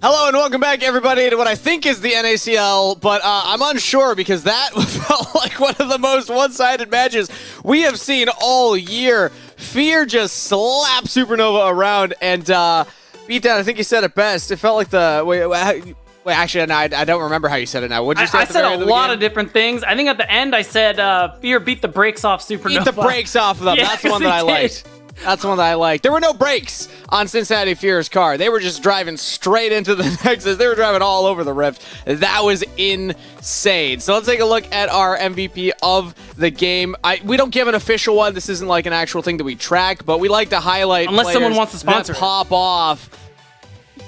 Hello and welcome back, everybody, to what I think is the NACL, but I'm unsure because that felt like one of the most one-sided matches we have seen all year. Fear just slapped Supernova around, and Beatdown, I think you said it best. It felt like the... Wait, actually, no, I don't remember how you said it now. What'd you say? I said a lot of different things. I think at the end I said, Fear beat the brakes off Supernova. Beat the brakes off of them. Yeah, that's the one that I liked. That's the one that I liked. There were no brakes on Cincinnati Fear's car. They were just driving straight into the Nexus. They were driving all over the Rift. That was insane. So let's take a look at our MVP of the game. We don't give an official one. This isn't like an actual thing that we track, but we like to highlight unless someone wants to sponsor that pop off.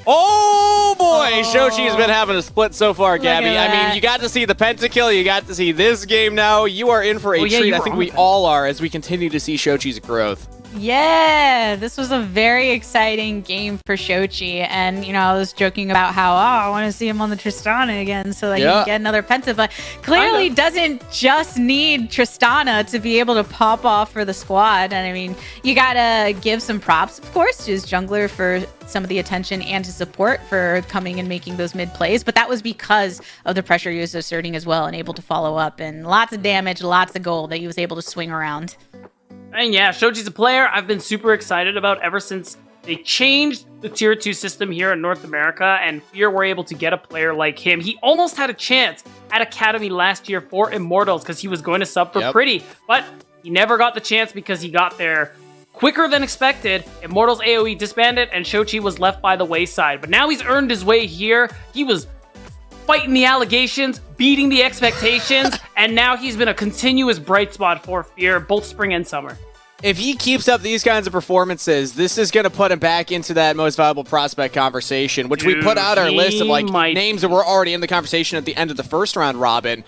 Oh boy, Shochi's been having a split so far, Gabby. I mean, you got to see the pentakill. You got to see this game now. You are in for a treat. I think we all are as we continue to see Shochi's growth. Yeah, this was a very exciting game for Shochi, and I was joking about how I want to see him on the Tristana again so that he can get another penta, but clearly doesn't just need Tristana to be able to pop off for the squad. And I mean, you gotta give some props, of course, to his jungler for some of the attention and to support for coming and making those mid plays, but that was because of the pressure he was asserting as well and able to follow up, and lots of damage, lots of gold that he was able to swing around. And yeah, Shochi's a player I've been super excited about ever since they changed the Tier 2 system here in North America, and Fear were able to get a player like him. He almost had a chance at Academy last year for Immortals because he was going to sub for Pretty, but he never got the chance because he got there quicker than expected. Immortals AoE disbanded, and Shochi was left by the wayside. But now he's earned his way here. He was fighting the allegations, beating the expectations, and now he's been a continuous bright spot for Fear, both spring and summer. If he keeps up these kinds of performances, this is going to put him back into that most valuable prospect conversation, which we put out our list of names that were already in the conversation at the end of the first round robin.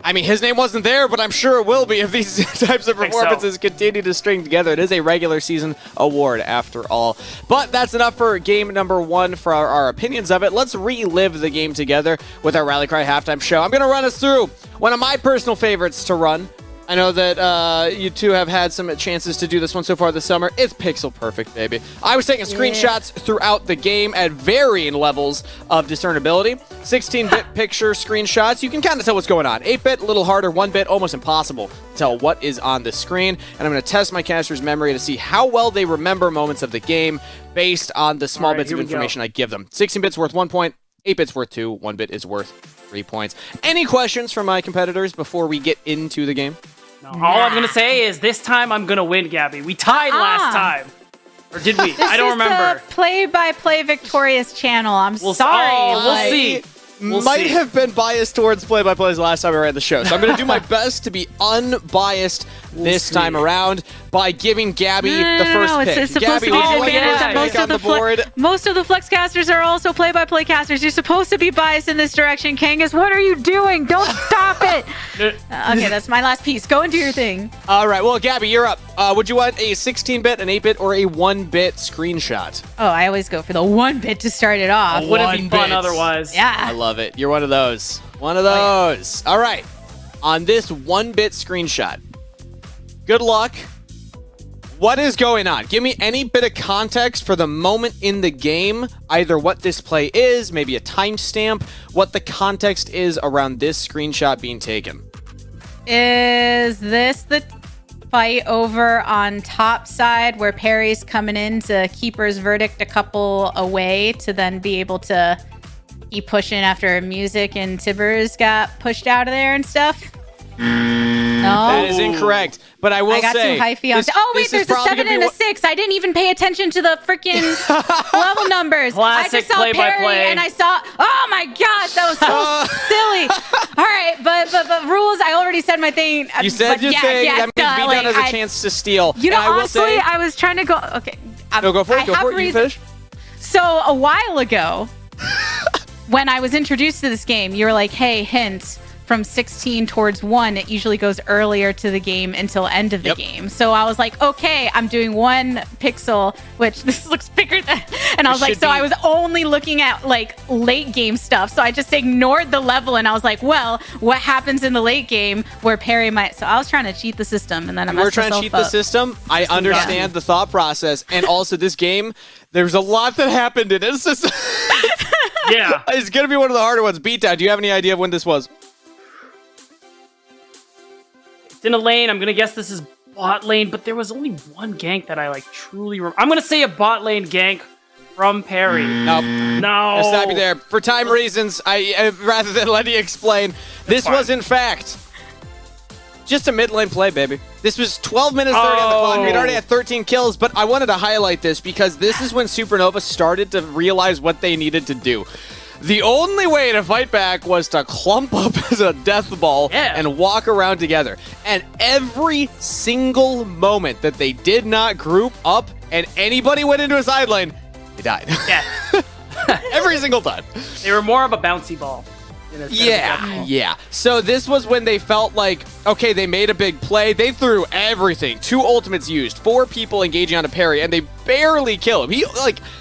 I mean, his name wasn't there, but I'm sure it will be if these types of performances continue to string together. It is a regular season award, after all. But that's enough for game number one for our opinions of it. Let's relive the game together with our Rally Cry halftime show. I'm going to run us through one of my personal favorites to run. I know that you two have had some chances to do this one so far this summer. It's pixel perfect, baby. I was taking screenshots throughout the game at varying levels of discernibility. 16-bit picture screenshots. You can kind of tell what's going on. 8-bit, a little harder. 1-bit, almost impossible to tell what is on the screen. And I'm going to test my caster's memory to see how well they remember moments of the game based on the small bits of information I give them. 16-bit's worth 1 point. 8-bit's worth 2. 1-bit is worth 3 points. Any questions from my competitors before we get into the game? No. All I'm going to say is this time I'm going to win, Gabby. We tied last time. Or did we? I don't remember. This is the play-by-play victorious channel. I'm sorry. We'll see. Might have been biased towards play-by-plays last time I ran the show. So I'm going to do my best to be unbiased this time around by giving Gabby the first pick. It's supposed to be an advantage that most of the Flexcasters are also play-by-play casters. You're supposed to be biased in this direction, Kangas. What are you doing? Don't stop it. Okay, that's my last piece. Go and do your thing. All right. Well, Gabby, you're up. Would you want a 16-bit, an 8-bit, or a 1-bit screenshot? Oh, I always go for the 1-bit to start it off. Wouldn't be fun otherwise. Yeah. I love it. You're one of those. One of those. All right. On this 1-bit screenshot, good luck. What is going on? Give me any bit of context for the moment in the game, either what this play is, maybe a timestamp, what the context is around this screenshot being taken. Is this the fight over on top side where Perry's coming in to Keeper's Verdict a couple away to then be able to keep pushing after music and Tibbers got pushed out of there and stuff? No. That is incorrect. But I will say... I got too hyphy on... Oh, wait, there's a 7 and a 6. I didn't even pay attention to the freaking level numbers. Classic I just saw Perry and I saw... Oh, my gosh, that was so silly. All right, but rules, I already said my thing. You said your thing. That means Beatdown has a chance to steal. You know, honestly, I was trying to go... Okay. No, go for it. Go for it. You finish. So, a while ago, when I was introduced to this game, you were like, hey, hint... from 16 towards 1, it usually goes earlier to the game until end of the game. So I was like, okay, I'm doing 1 pixel, which this looks bigger than, and I was like, so I was only looking at like late game stuff. So I just ignored the level and I was like, well, what happens in the late game where Perry might, so I was trying to cheat the system and then I messed We're trying to cheat the system. I understand the thought process. And also this game, there's a lot that happened in it. Yeah. It's going to be one of the harder ones. Beatdown, do you have any idea of when this was? It's in a lane. I'm going to guess this is bot lane, but there was only one gank that I truly I'm going to say a bot lane gank from Perry. Nope. No. I'll stop you there. For time reasons, I rather than letting you explain, this was in fact just a mid lane play, baby. This was 12 minutes 30 on the clock. We'd already had 13 kills, but I wanted to highlight this because this is when Supernova started to realize what they needed to do. The only way to fight back was to clump up as a death ball and walk around together. And every single moment that they did not group up and anybody went into a side lane, they died. Yeah. Every single time. They were more of a bouncy ball. Yeah. So this was when they felt like, okay, they made a big play. They threw everything. 2 ultimates used, 4 people engaging on a parry, and they barely kill him.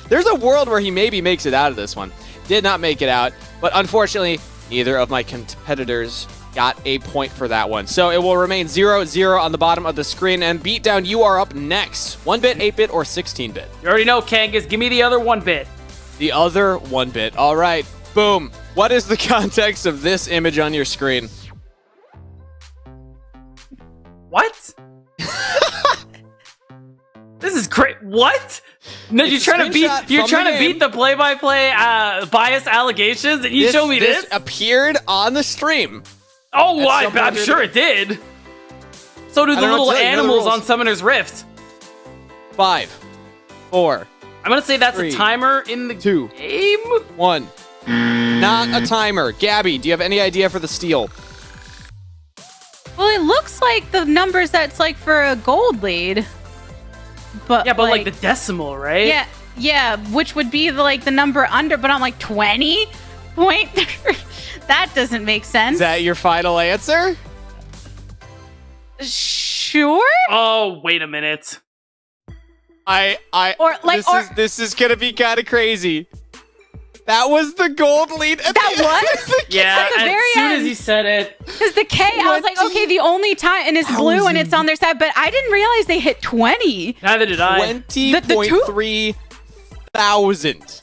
There's a world where he maybe makes it out of this one. Did not make it out, but unfortunately, neither of my competitors got a point for that one. So it will remain 0-0 on the bottom of the screen, and Beatdown, you are up next. 1-bit, 8-bit, or 16-bit? You already know, Kangas. Give me the other 1-bit. The other 1-bit. All right. Boom. What is the context of this image on your screen? What? This is great. What? No, you're trying to beat the play-by-play bias allegations, and you show me this? This appeared on the stream. Oh, what? I'm sure it did. So do the little animals on Summoner's Rift. 5, 4. I'm gonna say that's 3, a timer in the 2, game. 1. Not a timer. Gabby, do you have any idea for the steal? Well, it looks like the numbers that's for a gold lead. But yeah, but the decimal, right? Yeah, which would be the number under, but I'm 20 point. That doesn't make sense. Is that your final answer? Sure. Oh, wait a minute. This is gonna be kind of crazy. That was the gold lead. Yeah, as soon as he said it. Because the K, I was like, okay, the only time, and it's blue and it's on their side, but I didn't realize they hit 20. Neither did I. 20.3 thousand.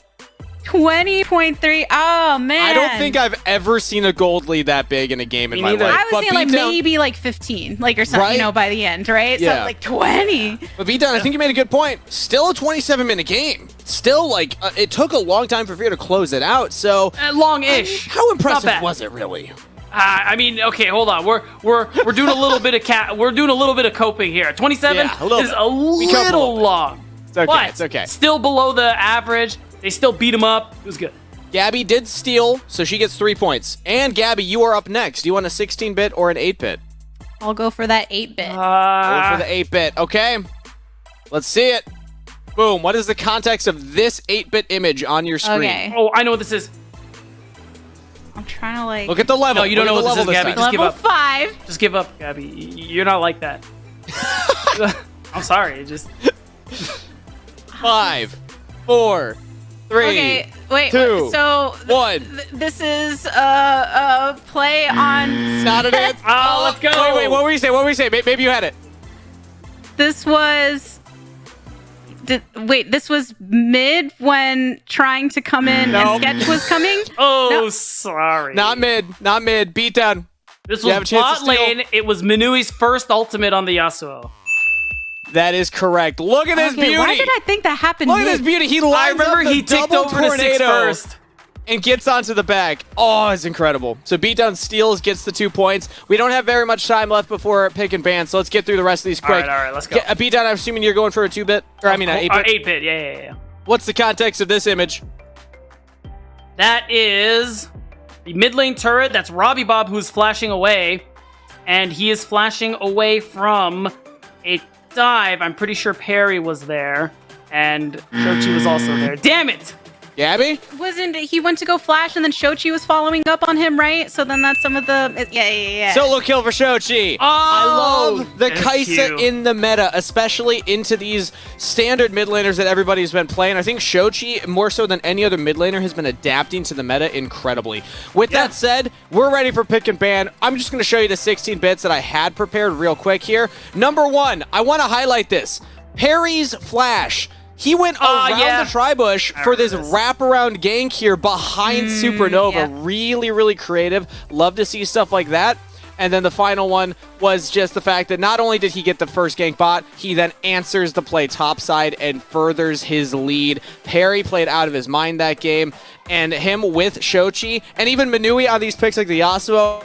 20.3. Oh, man. I don't think I've ever seen a gold lead that big in a game in my life. I was saying maybe 15, or something, right? By the end, right? Yeah. So 20. But Beatdown, I think you made a good point. Still a 27-minute game. Still, it took a long time for Fear to close it out, so... long-ish. How impressive was it, really? Okay, hold on. We're doing a little bit of we're doing a little bit of coping here. 27 is a little long. It's okay. But it's okay. Still below the average. They still beat him up. It was good. Gabby did steal, so she gets 3 points. And Gabby, you are up next. Do you want a 16-bit or an 8-bit? I'll go for that 8-bit. Go for the 8-bit. Okay. Let's see it. Boom. What is the context of this 8-bit image on your screen? Okay. Oh, I know what this is. I'm trying to Look at the level. No, you don't know what this is, Gabby. Just give level up. 5. Just give up, Gabby. You're not like that. I'm sorry. Just 5, 4, 3, okay, wait, 2, so 1. This is a play on. Not an answer. Oh, let's go. Wait, what were you saying? What were you saying? Maybe you had it. This was. This was mid when trying to come in and Sketch was coming? Sorry. Not mid. Beatdown. This was bot lane. It was Minui's first ultimate on the Yasuo. That is correct. Look at this beauty. Why did I think that happened? Look at this beauty. He lines up the ticked double over to 6 first. And gets onto the back. Oh, it's incredible. So Beatdown steals, gets the 2 points. We don't have very much time left before pick and ban, so let's get through the rest of these quick. All right, let's go. Beatdown, I'm assuming you're going for a 2-bit? Or I mean an 8-bit? 8-bit, yeah. What's the context of this image? That is the mid lane turret. That's Robbie Bob who's flashing away. And he is flashing away from a dive. I'm pretty sure Perry was there. And Shochi was also there. Damn it! Gabby? He went to go flash and then Shochi was following up on him, right? So then that's some of the... Yeah. Solo kill for Shochi. I love the Kaisa in the meta, especially into these standard mid laners that everybody's been playing. I think Shochi, more so than any other mid laner, has been adapting to the meta incredibly. With that said, we're ready for pick and ban. I'm just going to show you the 16 bits that I had prepared real quick here. Number 1, I want to highlight this. Perry's flash He went around the tri-bush for this wraparound gank here behind Supernova. Yeah. Really, really creative. Love to see stuff like that. And then the final one was just the fact that not only did he get the first gank bot, he then answers the play topside and furthers his lead. Perry played out of his mind that game, and him with Shochi, and even Manui on these picks like the Yasuo.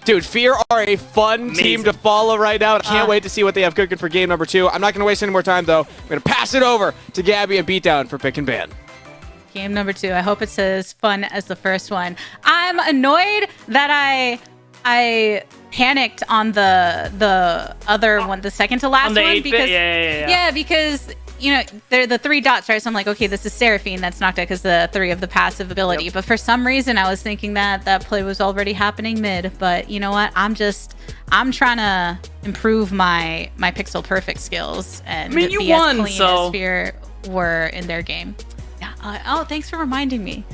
Dude, Fear are a fun team to follow right now. I can't wait to see what they have cooking for game number 2. I'm not going to waste any more time, though. I'm going to pass it over to Gabby and Beatdown for pick and ban. Game number 2. I hope it's as fun as the first one. I'm annoyed that I panicked on the other one, the second to last one, because because you know they're the 3 dots, right? So I'm like, okay, this is Seraphine that's knocked out because the 3 of the passive ability. But for some reason, I was thinking that play was already happening mid. But you know what? I'm trying to improve my pixel perfect skills and you be won, as clean as Fear were in their game. Yeah. Thanks for reminding me.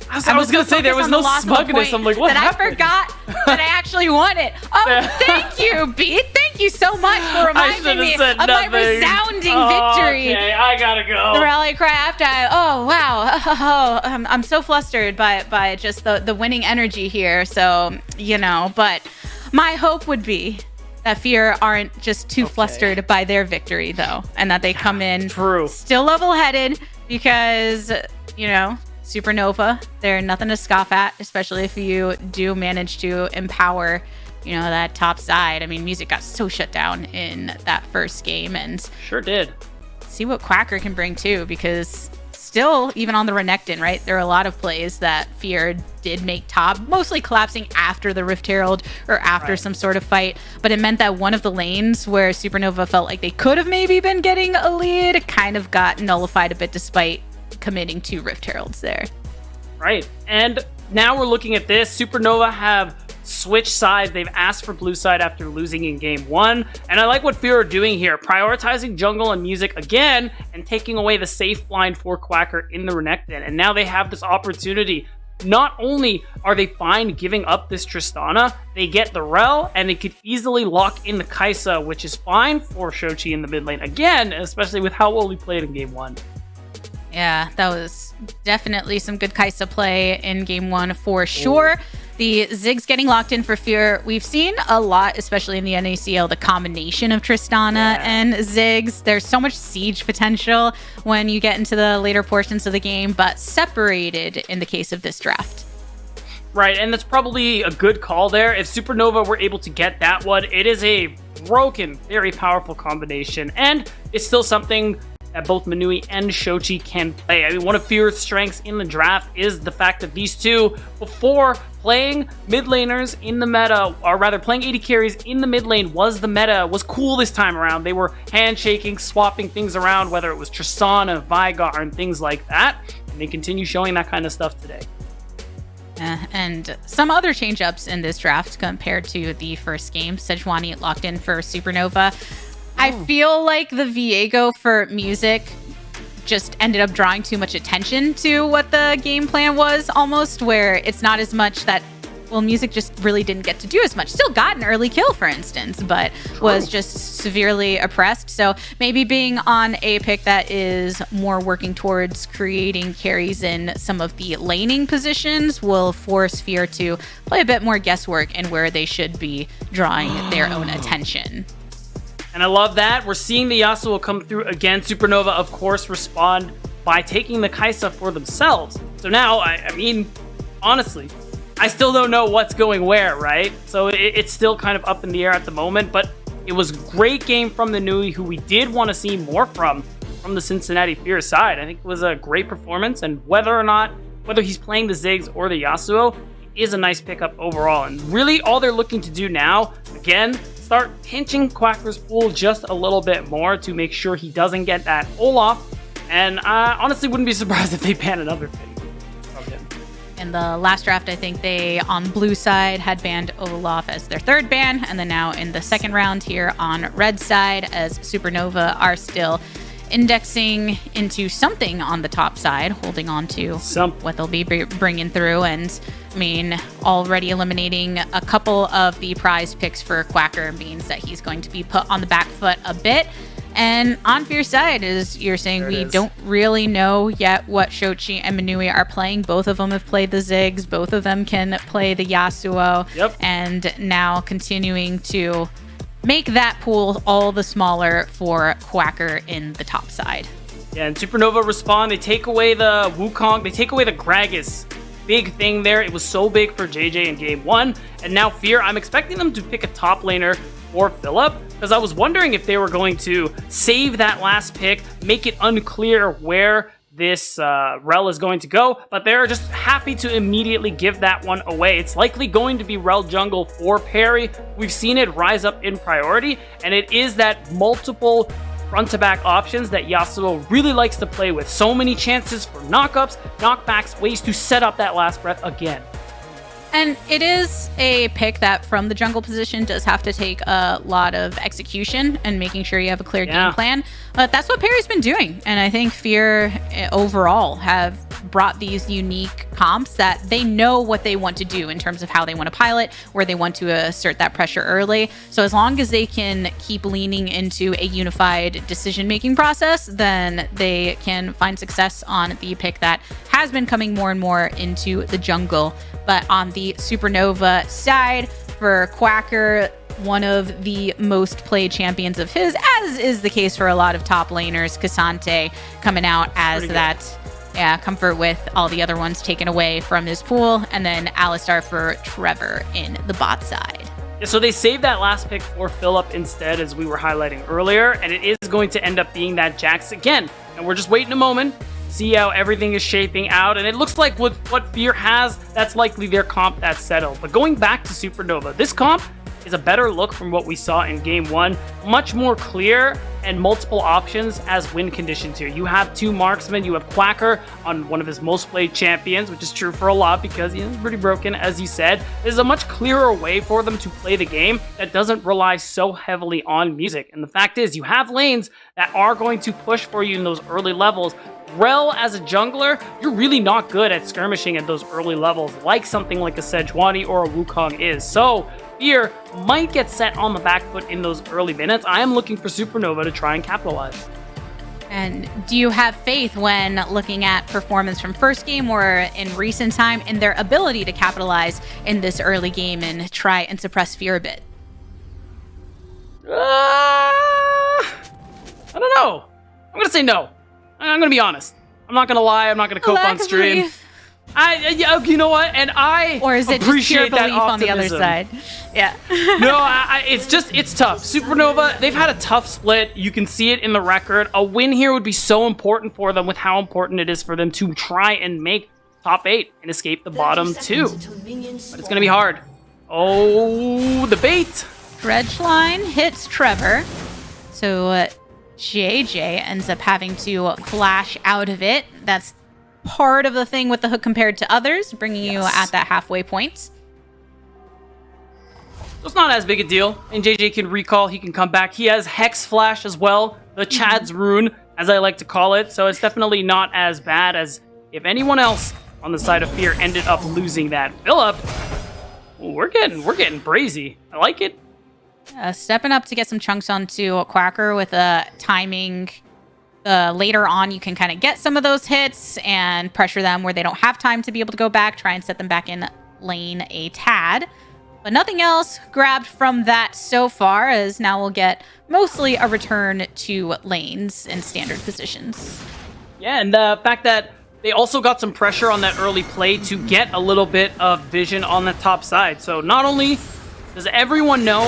I was going to say there was no smugness. I'm like, what happened? I forgot that I actually won it. Oh, thank you, Beat. Thank you so much for reminding me of my resounding victory. Okay, I gotta go. The rally cry after I'm so flustered by just the winning energy here. So, but my hope would be that Fear aren't just too flustered by their victory, though, and that they come in still level-headed because, Supernova, they're nothing to scoff at, especially if you do manage to empower, that top side. I mean, Music got so shut down in that first game, and sure did. See what Quacker can bring too, because still, even on the Renekton, right, there are a lot of plays that Fear did make top, mostly collapsing after the Rift Herald or after some sort of fight, but it meant that one of the lanes where Supernova felt like they could have maybe been getting a lead kind of got nullified a bit despite committing 2 Rift Heralds there. Right. And now we're looking at this. Supernova have switched sides. They've asked for blue side after losing in game 1. And I like what Fear are doing here, prioritizing jungle and Music again and taking away the safe blind for Quacker in the Renekton. And now they have this opportunity. Not only are they fine giving up this Tristana, they get the Rel, and they could easily lock in the Kai'Sa, which is fine for Shochi in the mid lane again, especially with how well we played in game 1. Yeah, that was definitely some good Kai'Sa play in game 1 for sure. The Ziggs getting locked in for Fear. We've seen a lot, especially in the NACL, the combination of Tristana and Ziggs. There's so much siege potential when you get into the later portions of the game, but separated in the case of this draft. Right, and that's probably a good call there. If Supernova were able to get that one, it is a broken, very powerful combination, and it's still something that both Manui and Shochi can play. I mean, one of Fear's strengths in the draft is the fact that these two, before playing mid laners in the meta, or rather playing AD carries in the mid lane was cool this time around. They were handshaking, swapping things around, whether it was Tristana, Vigar, and things like that. And they continue showing that kind of stuff today. And some other change-ups in this draft compared to the first game. Sejuani locked in for Supernova. I feel like the Viego for Music just ended up drawing too much attention to what the game plan was almost, where it's not as much that, Music just really didn't get to do as much. Still got an early kill, for instance, but was just severely oppressed. So maybe being on a pick that is more working towards creating carries in some of the laning positions will force Fear to play a bit more guesswork in where they should be drawing their own attention. And I love that. We're seeing the Yasuo come through again. Supernova, of course, respond by taking the Kai'Sa for themselves. So now, I mean, honestly, I still don't know what's going where, right? So it's still kind of up in the air at the moment, but it was a great game from the Nui, who we did want to see more from the Cincinnati Fear side. I think it was a great performance, and whether he's playing the Ziggs or the Yasuo, it is a nice pickup overall. And really, all they're looking to do now, again, start pinching Quacker's pool just a little bit more to make sure he doesn't get that Olaf. And I honestly wouldn't be surprised if they ban another thing from him. In the last draft, I think they, on blue side, had banned Olaf as their 3rd ban. And then now in the second round here on red side, as Supernova are still indexing into something on the top side, holding on to what they'll be bringing through. And I mean, already eliminating a couple of the prize picks for Quacker means that he's going to be put on the back foot a bit. And on Fier's side, as you're saying, we don't really know yet what Shochi and Minui are playing. Both of them have played the Ziggs. Both of them can play the Yasuo. Yep. And now continuing to make that pool all the smaller for Quacker in the top side. Yeah, and Supernova respond. They take away the Wukong. They take away the Gragas. Big thing there. It was so big for JJ in game 1. And now Fear, I'm expecting them to pick a top laner for Philip, because I was wondering if they were going to save that last pick, make it unclear where this Rel is going to go, but they're just happy to immediately give that one away. It's likely going to be Rel jungle for Perry. We've seen it rise up in priority, and it is that multiple front-to-back options that Yasuo really likes to play with. So many chances for knockups, knockbacks, ways to set up that last breath again. And it is a pick that from the jungle position does have to take a lot of execution and making sure you have a clear game plan. But that's what Perry's been doing. And I think Fear overall have brought these unique comps that they know what they want to do in terms of how they want to pilot, where they want to assert that pressure early. So as long as they can keep leaning into a unified decision-making process, then they can find success on the pick that has been coming more and more into the jungle. But on the Supernova side, for Quacker, one of the most played champions of his, as is the case for a lot of top laners, Cassante coming out as that comfort with all the other ones taken away from his pool, and then Alistar for Trevor in the bot side. Yeah, so they saved that last pick for Philip instead, as we were highlighting earlier, and it is going to end up being that Jax again. And we're just waiting a moment, see how everything is shaping out, and it looks like with what Fear has, that's likely their comp that's settled. But going back to Supernova, this comp is a better look from what we saw in game 1, much more clear and multiple options as win conditions here. You have 2 marksmen, you have Quacker on one of his most played champions, which is true for a lot because he's pretty broken, as you said. There's a much clearer way for them to play the game that doesn't rely so heavily on music. And the fact is, you have lanes that are going to push for you in those early levels. Rel, as a jungler, you're really not good at skirmishing at those early levels, like something like a Sejuani or a Wukong is. So Fear might get set on the back foot in those early minutes. I am looking for Supernova to try and capitalize. And do you have faith when looking at performance from first game or in recent time in their ability to capitalize in this early game and try and suppress Fear a bit? I don't know. I'm going to say no. I'm going to be honest. I'm not going to lie. I'm not going to cope on stream. You know what? And I or is it appreciate just pure belief that on the other side? Yeah. No, it's tough. Supernova, they've had a tough split. You can see it in the record. A win here would be so important for them with how important it is for them to try and make top 8 and escape the bottom 2. But it's going to be hard. Oh, the bait. Dredge line hits Trevor. So JJ ends up having to flash out of it. That's part of the thing with the hook compared to others, bringing you at that halfway point. So it's not as big a deal. And JJ can recall, he can come back. He has Hex Flash as well, the Chad's Rune, as I like to call it. So it's definitely not as bad as if anyone else on the side of Fear ended up losing that. Philip, we're getting brazy. I like it. Stepping up to get some chunks onto Quacker with a timing. Later on, you can kind of get some of those hits and pressure them where they don't have time to be able to go back, try and set them back in lane a tad. But nothing else grabbed from that so far, as now we'll get mostly a return to lanes and standard positions. Yeah, and the fact that they also got some pressure on that early play to get a little bit of vision on the top side. So not only does everyone know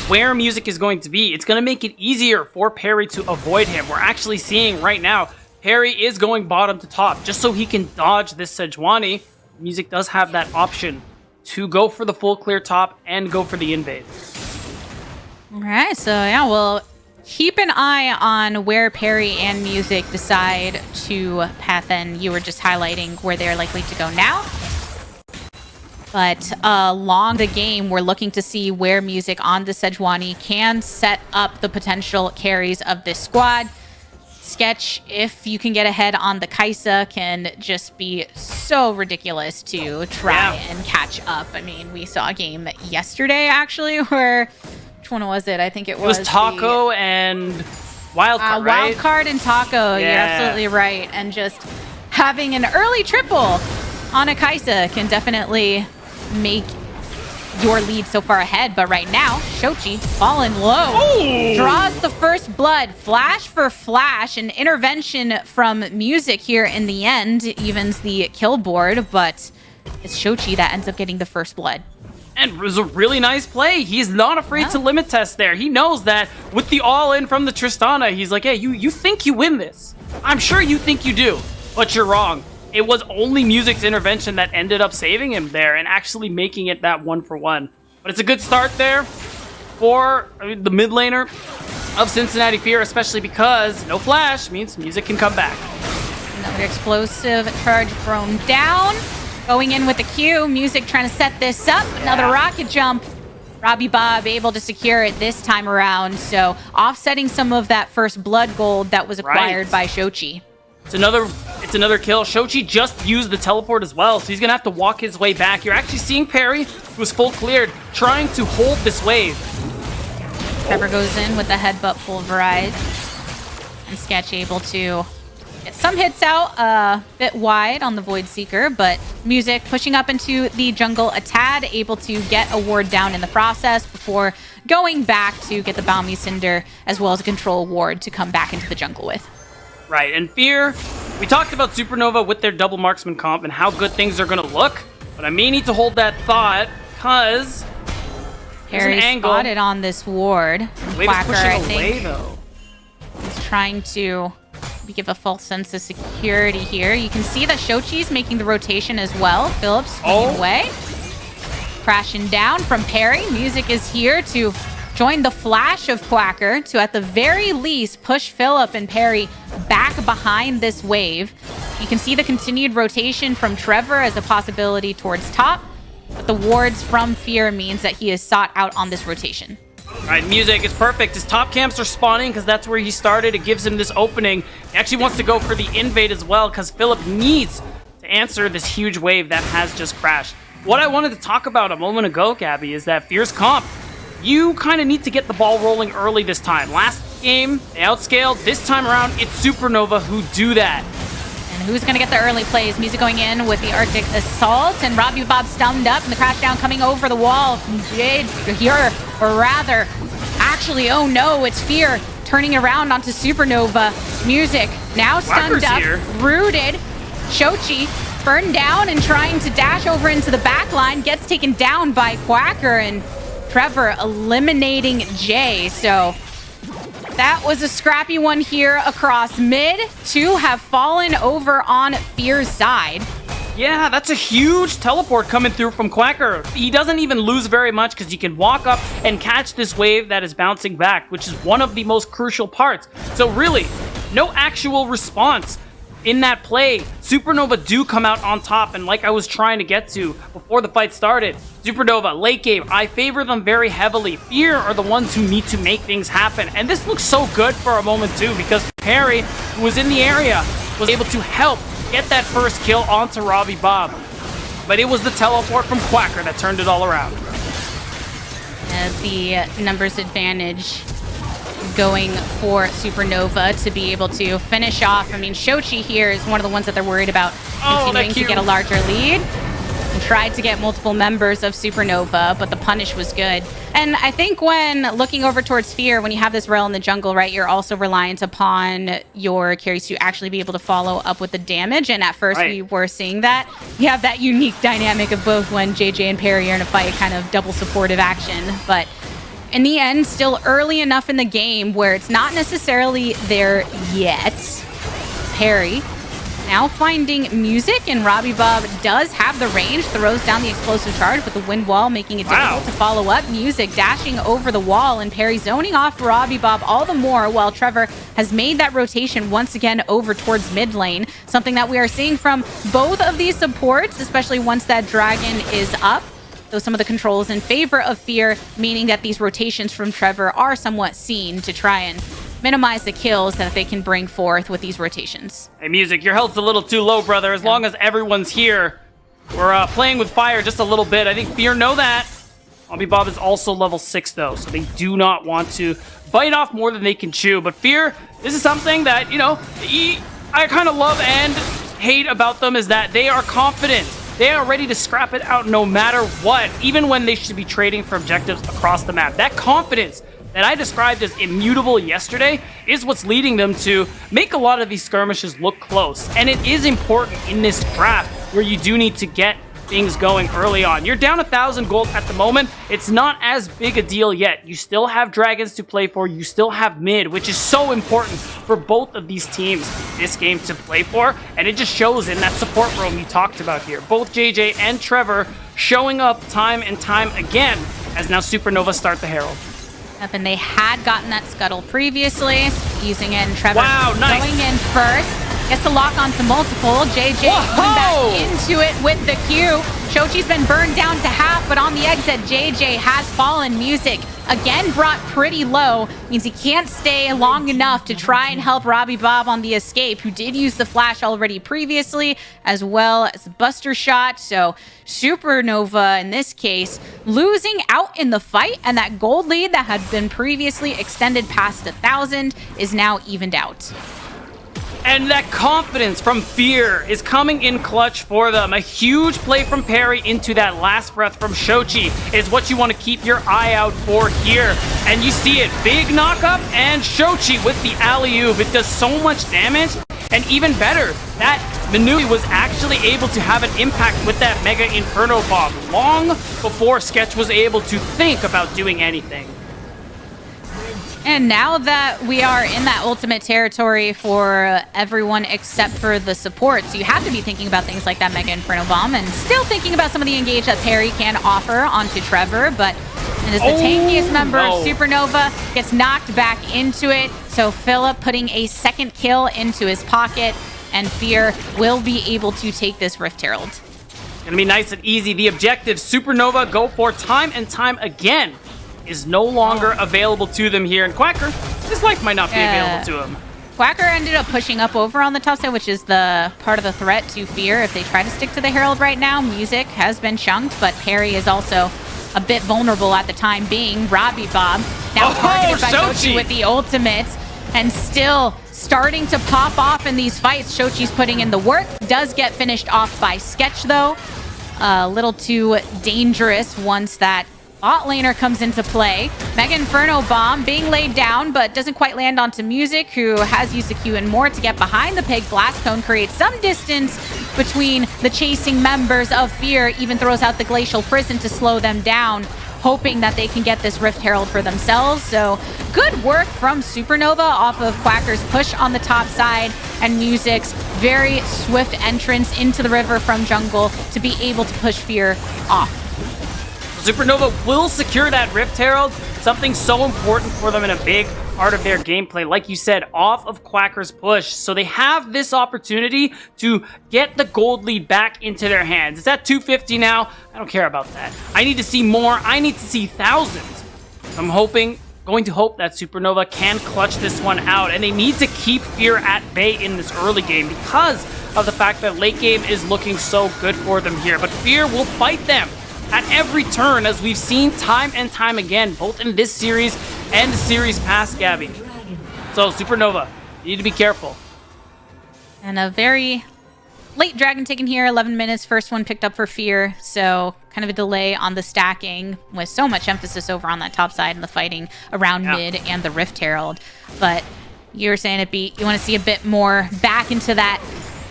where music is going to be, it's going to make it easier for Perry to avoid him. We're actually seeing right now, Perry is going bottom to top just so he can dodge this Sejuani. Music does have that option to go for the full clear top and go for the invade. All right, so yeah, we'll keep an eye on where Perry and Music decide to path in. You were just highlighting where they're likely to go now. But along the game, we're looking to see where Music on the Sejuani can set up the potential carries of this squad. Sketch, if you can get ahead on the Kaisa, can just be so ridiculous to try and catch up. I mean, we saw a game yesterday, actually, where... Which one was it? I think it was Taco and Wildcard, right? Wildcard and Taco, you're absolutely right. And just having an early triple on a Kaisa can definitely make your lead so far ahead. But right now, Shochi falling low. Ooh. Draws the first blood. Flash for flash. An intervention from Music here in the end evens the kill board. But it's Shochi that ends up getting the first blood. And it was a really nice play. He's not afraid to limit test there. He knows that with the all-in from the Tristana, he's like, hey, you think you win this. I'm sure you think you do, but you're wrong. It was only Music's intervention that ended up saving him there and actually making it that 1-for-1. But it's a good start there for the mid laner of Cincinnati Fear, especially because no flash means Music can come back. Another explosive charge thrown down. Going in with the Q. Music trying to set this up. Another rocket jump. Robbie Bob able to secure it this time around. So offsetting some of that first blood gold that was acquired by Shochi. It's another kill. Shochi just used the teleport as well, so he's gonna have to walk his way back. You're actually seeing Perry, who's full cleared, trying to hold this wave. Trevor goes in with the headbutt pulverized. And Sketch able to get some hits out, a bit wide on the Void Seeker, but Music pushing up into the jungle a tad, able to get a ward down in the process before going back to get the Balmy Cinder as well as a control ward to come back into the jungle with. Right, and Fear, we talked about Supernova with their double marksman comp and how good things are going to look, but I may need to hold that thought because Harry spotted on this ward. Quacker, I think, though. He's trying to give a false sense of security here. You can see that Shochi's making the rotation as well. Phillips swinging away. Crashing down from Perry. Music is here to join the flash of Quacker to, at the very least, push Phillip and Perry back behind this wave. You can see the continued rotation from Trevor as a possibility towards top, but the wards from Fear means that he is sought out on this rotation. All right, Music is perfect. His top camps are spawning because that's where he started. It gives him this opening. He actually wants to go for the invade as well because Phillip needs to answer this huge wave that has just crashed. What I wanted to talk about a moment ago, Gabby, is that Fear's comp. You kind of need to get the ball rolling early this time. Last game, they outscaled. This time around, it's Supernova who do that. And who's going to get the early plays? Music going in with the Arctic Assault, and Robbie Bob stunned up, and the crash down coming over the wall from Jade here, or rather, actually, oh no, it's Fear turning around onto Supernova. Music now stunned up, rooted. Shochi burned down and trying to dash over into the back line, gets taken down by Quacker, and Trevor eliminating Jay. So that was a scrappy one here across mid. Two have fallen over on Fear's side. Yeah, that's a huge teleport coming through from Quacker. He doesn't even lose very much because he can walk up and catch this wave that is bouncing back, which is one of the most crucial parts. So really, no actual response in that play. Supernova do come out on top, and like I was trying to get to before the fight started, Supernova, late game, I favor them very heavily. Fear are the ones who need to make things happen, and this looks so good for a moment too, because Perry, who was in the area, was able to help get that first kill onto Robbie Bob. But it was the teleport from Quacker that turned it all around. The numbers advantage going for Supernova to be able to finish off. I mean, Shochi here is one of the ones that they're worried about continuing to get a larger lead. And tried to get multiple members of Supernova, but the punish was good. And I think when looking over towards Fear, when you have this rail in the jungle, right, you're also reliant upon your carries to actually be able to follow up with the damage. And at first we were seeing that. You have that unique dynamic of both when JJ and Perry are in a fight, kind of double supportive action. But in the end, still early enough in the game where it's not necessarily there yet. Perry now finding Music, and Robbie Bob does have the range, throws down the explosive charge, but the wind wall making it difficult to follow up. Music dashing over the wall, and Perry zoning off Robbie Bob all the more, while Trevor has made that rotation once again over towards mid lane, something that we are seeing from both of these supports, especially once that dragon is up. Though some of the controls in favor of Fear, meaning that these rotations from Trevor are somewhat seen to try and minimize the kills that they can bring forth with these rotations. Hey, Music, your health's a little too low, brother. As long as everyone's here, we're playing with fire just a little bit. I think Fear know that. Robbie Bob is also level 6, though, so they do not want to bite off more than they can chew. But Fear, this is something that, you know, I kind of love and hate about them is that they are confident. They are ready to scrap it out no matter what, even when they should be trading for objectives across the map. That confidence that I described as immutable yesterday is what's leading them to make a lot of these skirmishes look close. And it is important in this draft where you do need to get things going early on. You're down 1,000 gold at the moment. It's not as big a deal yet. You still have dragons to play for. You still have mid, which is so important for both of these teams this game to play for. And it just shows in that support room you talked about here. Both JJ and Trevor showing up time and time again as now Supernova start the Herald. And they had gotten that scuttle previously, using it, and Trevor nice. going in first. Gets the lock onto multiple. JJ coming back into it with the Q. Shochi's been burned down to half, but on the exit, JJ has fallen. Music again brought pretty low. Means he can't stay long enough to try and help Robbie Bob on the escape, who did use the flash already previously, as well as the Buster Shot. So Supernova, in this case, losing out in the fight, and that gold lead that had been previously extended past 1,000 is now evened out. And that confidence from Fear is coming in clutch for them. A huge play from Perry into that last breath from Shochi is what you want to keep your eye out for here. And you see it, big knock-up, and Shochi with the alley-oop. It does so much damage, and even better, that Manui was actually able to have an impact with that Mega Inferno Bomb long before Sketch was able to think about doing anything. And now that we are in that ultimate territory for everyone except for the supports, you have to be thinking about things like that Mega Inferno Bomb, and still thinking about some of the engage that Perry can offer onto Trevor, but it is the tankiest member of Supernova, gets knocked back into it, so Philip putting a second kill into his pocket, and Fear will be able to take this Rift Herald. It's gonna be nice and easy. The objective Supernova go for time and time again is no longer available to them here. And Quacker, his life might not be available to him. Quacker ended up pushing up over on the top side, which is the part of the threat to Fear. If they try to stick to the Herald right now, Music has been chunked, but Perry is also a bit vulnerable at the time being. Robbie Bob now targeted by Shochi with the ultimate, and still starting to pop off in these fights. Shochi's putting in the work. Does get finished off by Sketch, though. A little too dangerous once that bot laner comes into play. Mega Inferno Bomb being laid down, but doesn't quite land onto Music, who has used the Q and more to get behind the pig. Blast Cone creates some distance between the chasing members of Fear, even throws out the Glacial Prison to slow them down, hoping that they can get this Rift Herald for themselves. So good work from Supernova off of Quacker's push on the top side, and Music's very swift entrance into the river from jungle to be able to push Fear off. Supernova will secure that Rift Herald, something so important for them in a big part of their gameplay, like you said, off of Quacker's push. So they have this opportunity to get the gold lead back into their hands. It's at 250 now. I don't care about that. I need to see more. I need to see thousands. I'm going to hope that Supernova can clutch this one out, and they need to keep Fear at bay in this early game because of the fact that late game is looking so good for them here. But Fear will fight them at every turn, as we've seen time and time again, both in this series and the series past, Gabby. So, Supernova, you need to be careful. And a very late dragon taken here, 11 minutes, first one picked up for Fear, so kind of a delay on the stacking with so much emphasis over on that top side and the fighting around mid and the Rift Herald. But you were saying you want to see a bit more back into that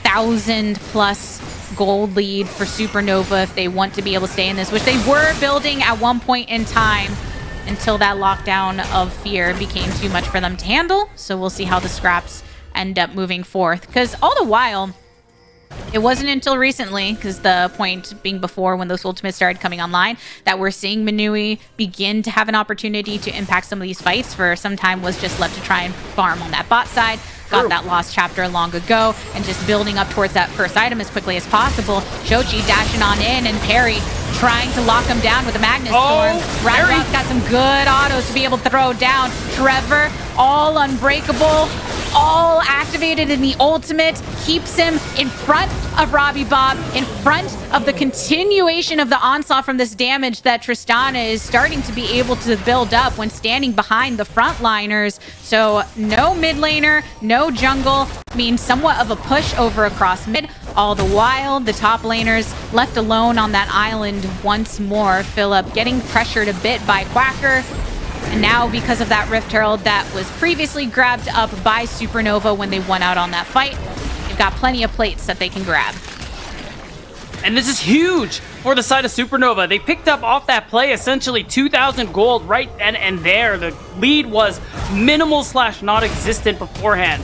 1,000+ gold lead for Supernova if they want to be able to stay in this, which they were building at one point in time until that lockdown of Fear became too much for them to handle. So we'll see how the scraps end up moving forth, because all the while it wasn't until recently, because the point being before when those ultimates started coming online, that we're seeing Manui begin to have an opportunity to impact some of these fights. For some time was just left to try and farm on that bot side. Got that lost chapter long ago, and just building up towards that first item as quickly as possible. Shochi dashing on in, and Perry trying to lock him down with a Magnus Storm. Radrock's got some good autos to be able to throw down. Trevor, all unbreakable. all activated in the ultimate, keeps him in front of Robbie Bob, in front of the continuation of the onslaught from this damage that Tristana is starting to be able to build up when standing behind the frontliners. So no mid laner, no jungle, means somewhat of a push over across mid. All the while, the top laners left alone on that island once more. Philip getting pressured a bit by Quacker. And now, because of that Rift Herald that was previously grabbed up by Supernova when they won out on that fight, they've got plenty of plates that they can grab. And this is huge for the side of Supernova. They picked up off that play essentially 2,000 gold right then and there. The lead was minimal / non-existent beforehand.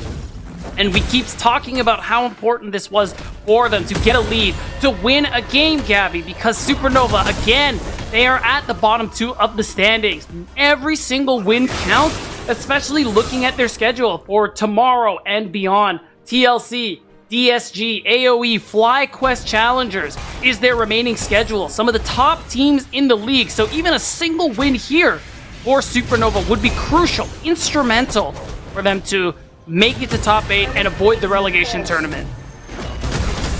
And we keep talking about how important this was for them to get a lead, to win a game, Gabby, because Supernova, again, they are at the bottom 2 of the standings. Every single win counts, especially looking at their schedule for tomorrow and beyond. TLC, DSG, AOE, FlyQuest Challengers is their remaining schedule. Some of the top teams in the league, so even a single win here for Supernova would be crucial, instrumental for them to make it to top 8 and avoid the relegation tournament.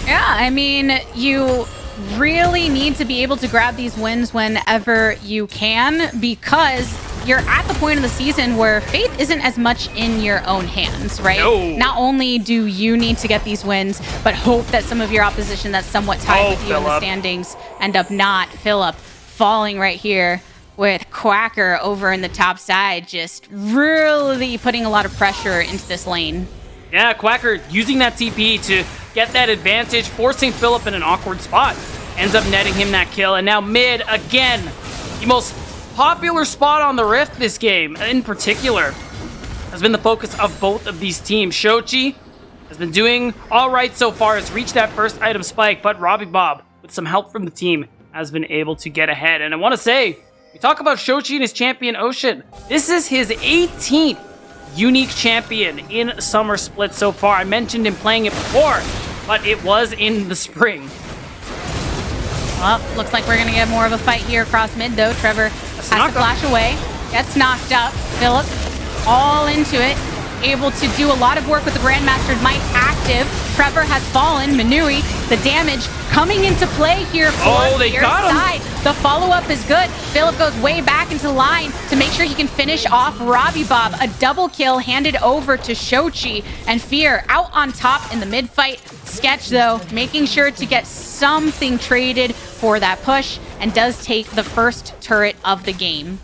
Yeah, I mean, you really need to be able to grab these wins whenever you can, because you're at the point of the season where faith isn't as much in your own hands, right? No. Not only do you need to get these wins, but hope that some of your opposition that's somewhat tied with you in the standings end up not. Philip falling right here with Quacker over in the top side, just really putting a lot of pressure into this lane. Yeah, Quacker using that TP to get that advantage, forcing Philip in an awkward spot. Ends up netting him that kill, and now mid, again, the most popular spot on the Rift this game, in particular, has been the focus of both of these teams. Shochi has been doing all right so far, has reached that first item spike, but Robbie Bob, with some help from the team, has been able to get ahead. And I want to say, we talk about Shochi and his champion Ocean. This is his 18th unique champion in Summer Split so far. I mentioned him playing it before, but it was in the spring. Well, looks like we're going to get more of a fight here across mid, though. Trevor has to flash away, gets knocked up. Philip all into it, able to do a lot of work with the Grandmaster's Might active. Trevor has fallen. Manui, the damage coming into play here for they your got him. side. The follow-up is good. Philip goes way back into line to make sure he can finish off Robbie Bob. A double kill handed over to Shochi, and Fear out on top in the mid-fight. Sketch, though, making sure to get something traded for that push, and does take the first turret of the game.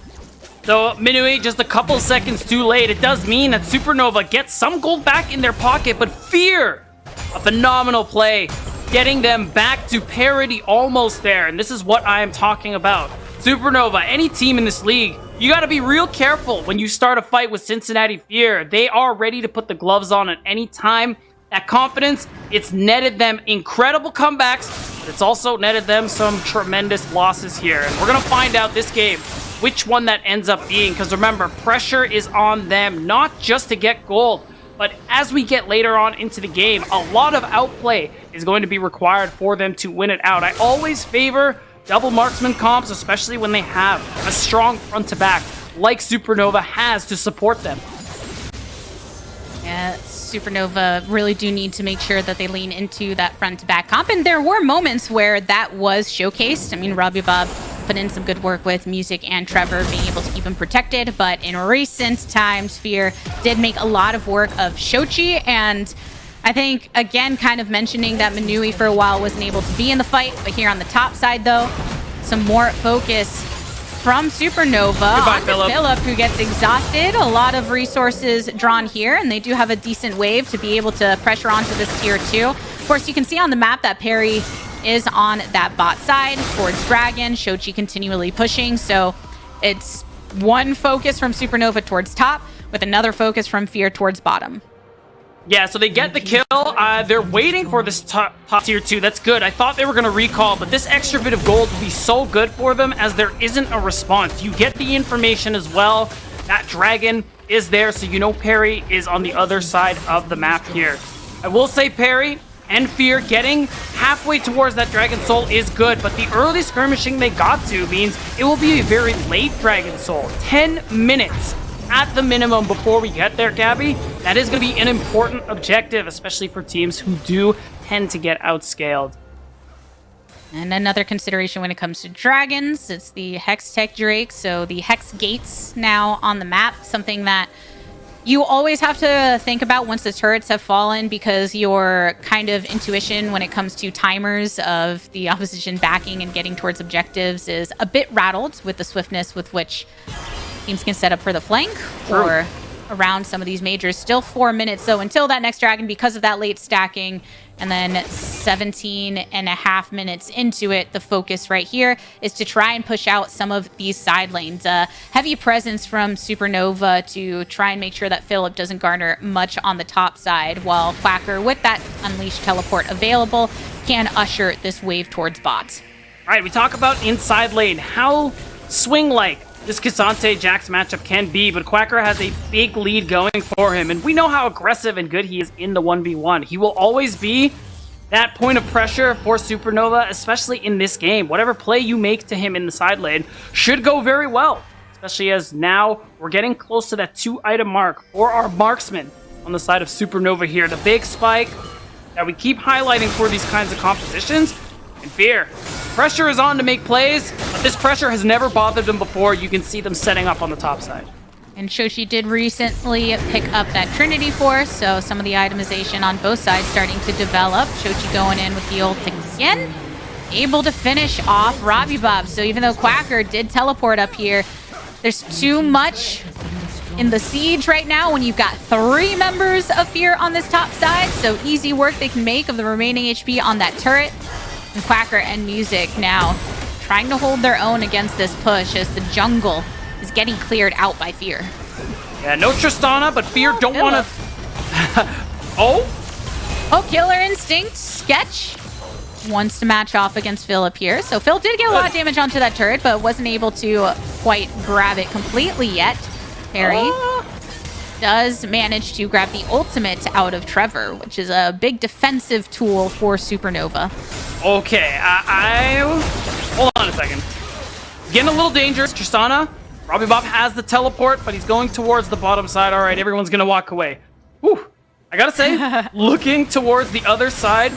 So Minui just a couple seconds too late. It does mean that Supernova gets some gold back in their pocket, but Fear, a phenomenal play, getting them back to parity almost there. And this is what I am talking about. Supernova, any team in this league, you got to be real careful when you start a fight with Cincinnati Fear. They are ready to put the gloves on at any time. That confidence, it's netted them incredible comebacks, but it's also netted them some tremendous losses here. And we're going to find out this game which one that ends up being, because remember, pressure is on them, not just to get gold, but as we get later on into the game, a lot of outplay is going to be required for them to win it out. I always favor double marksman comps, especially when they have a strong front to back like Supernova has to support them. Yeah, Supernova really do need to make sure that they lean into that front to back comp, and there were moments where that was showcased. I mean, Robbie Bob put in some good work with Music and Trevor being able to keep him protected, but in recent times, Fear did make a lot of work of Shochi, and I think, again, kind of mentioning that Manui for a while wasn't able to be in the fight, but here on the top side, though, some more focus from Supernova on Philip, who gets exhausted. A lot of resources drawn here, and they do have a decent wave to be able to pressure onto this tier 2. Of course, you can see on the map that Perry is on that bot side towards Dragon. Shochi continually pushing, so it's one focus from Supernova towards top with another focus from Fear towards bottom. Yeah, so they get the kill. They're waiting for this top tier 2. That's good. I thought they were going to recall, but this extra bit of gold would be so good for them as there isn't a response. You get the information as well. That Dragon is there, so you know Perry is on the other side of the map here. I will say Perry and Fear getting halfway towards that Dragon Soul is good, but the early skirmishing they got to means it will be a very late Dragon Soul. 10 minutes at the minimum before we get there, Gabby. That is going to be an important objective, especially for teams who do tend to get outscaled. And another consideration when it comes to dragons, it's the Hex Tech Drake, so the Hex Gates now on the map, something that you always have to think about once the turrets have fallen, because your kind of intuition when it comes to timers of the opposition backing and getting towards objectives is a bit rattled with the swiftness with which teams can set up for the flank or around some of these majors. Still 4 minutes, though, until that next dragon because of that late stacking. And then 17 and a half minutes into it, the focus right here is to try and push out some of these side lanes. Heavy presence from Supernova to try and make sure that Philip doesn't garner much on the top side, while Quacker, with that Unleashed teleport available, can usher this wave towards bot. All right, we talk about inside lane. How swing-like this K'Sante Jax matchup can be, but Quacker has a big lead going for him, and we know how aggressive and good he is in the 1v1. He will always be that point of pressure for Supernova, especially in this game. Whatever play you make to him in the side lane should go very well, especially as now we're getting close to that 2-item mark for our marksman on the side of Supernova here. The big spike that we keep highlighting for these kinds of compositions. And Fear, pressure is on to make plays, but this pressure has never bothered them before. You can see them setting up on the top side. And Shoshi did recently pick up that Trinity Force, so some of the itemization on both sides starting to develop. Shoshi going in with the ult again, able to finish off Robbie Bob. So even though Quacker did teleport up here, there's too much in the siege right now when you've got 3 members of Fear on this top side. So easy work they can make of the remaining HP on that turret. And Quacker and Music now trying to hold their own against this push as the jungle is getting cleared out by Fear. Yeah, no Tristana, but Fear don't want to... Oh, Killer Instinct. Sketch wants to match off against Philip here. So Phil did get a lot of damage onto that turret, but wasn't able to quite grab it completely yet. Perry does manage to grab the ultimate out of Trevor, which is a big defensive tool for Supernova. Okay, hold on a second. Getting a little dangerous. Tristana, Robbie Bob has the teleport, but he's going towards the bottom side. All right, everyone's going to walk away. Whew. I got to say, looking towards the other side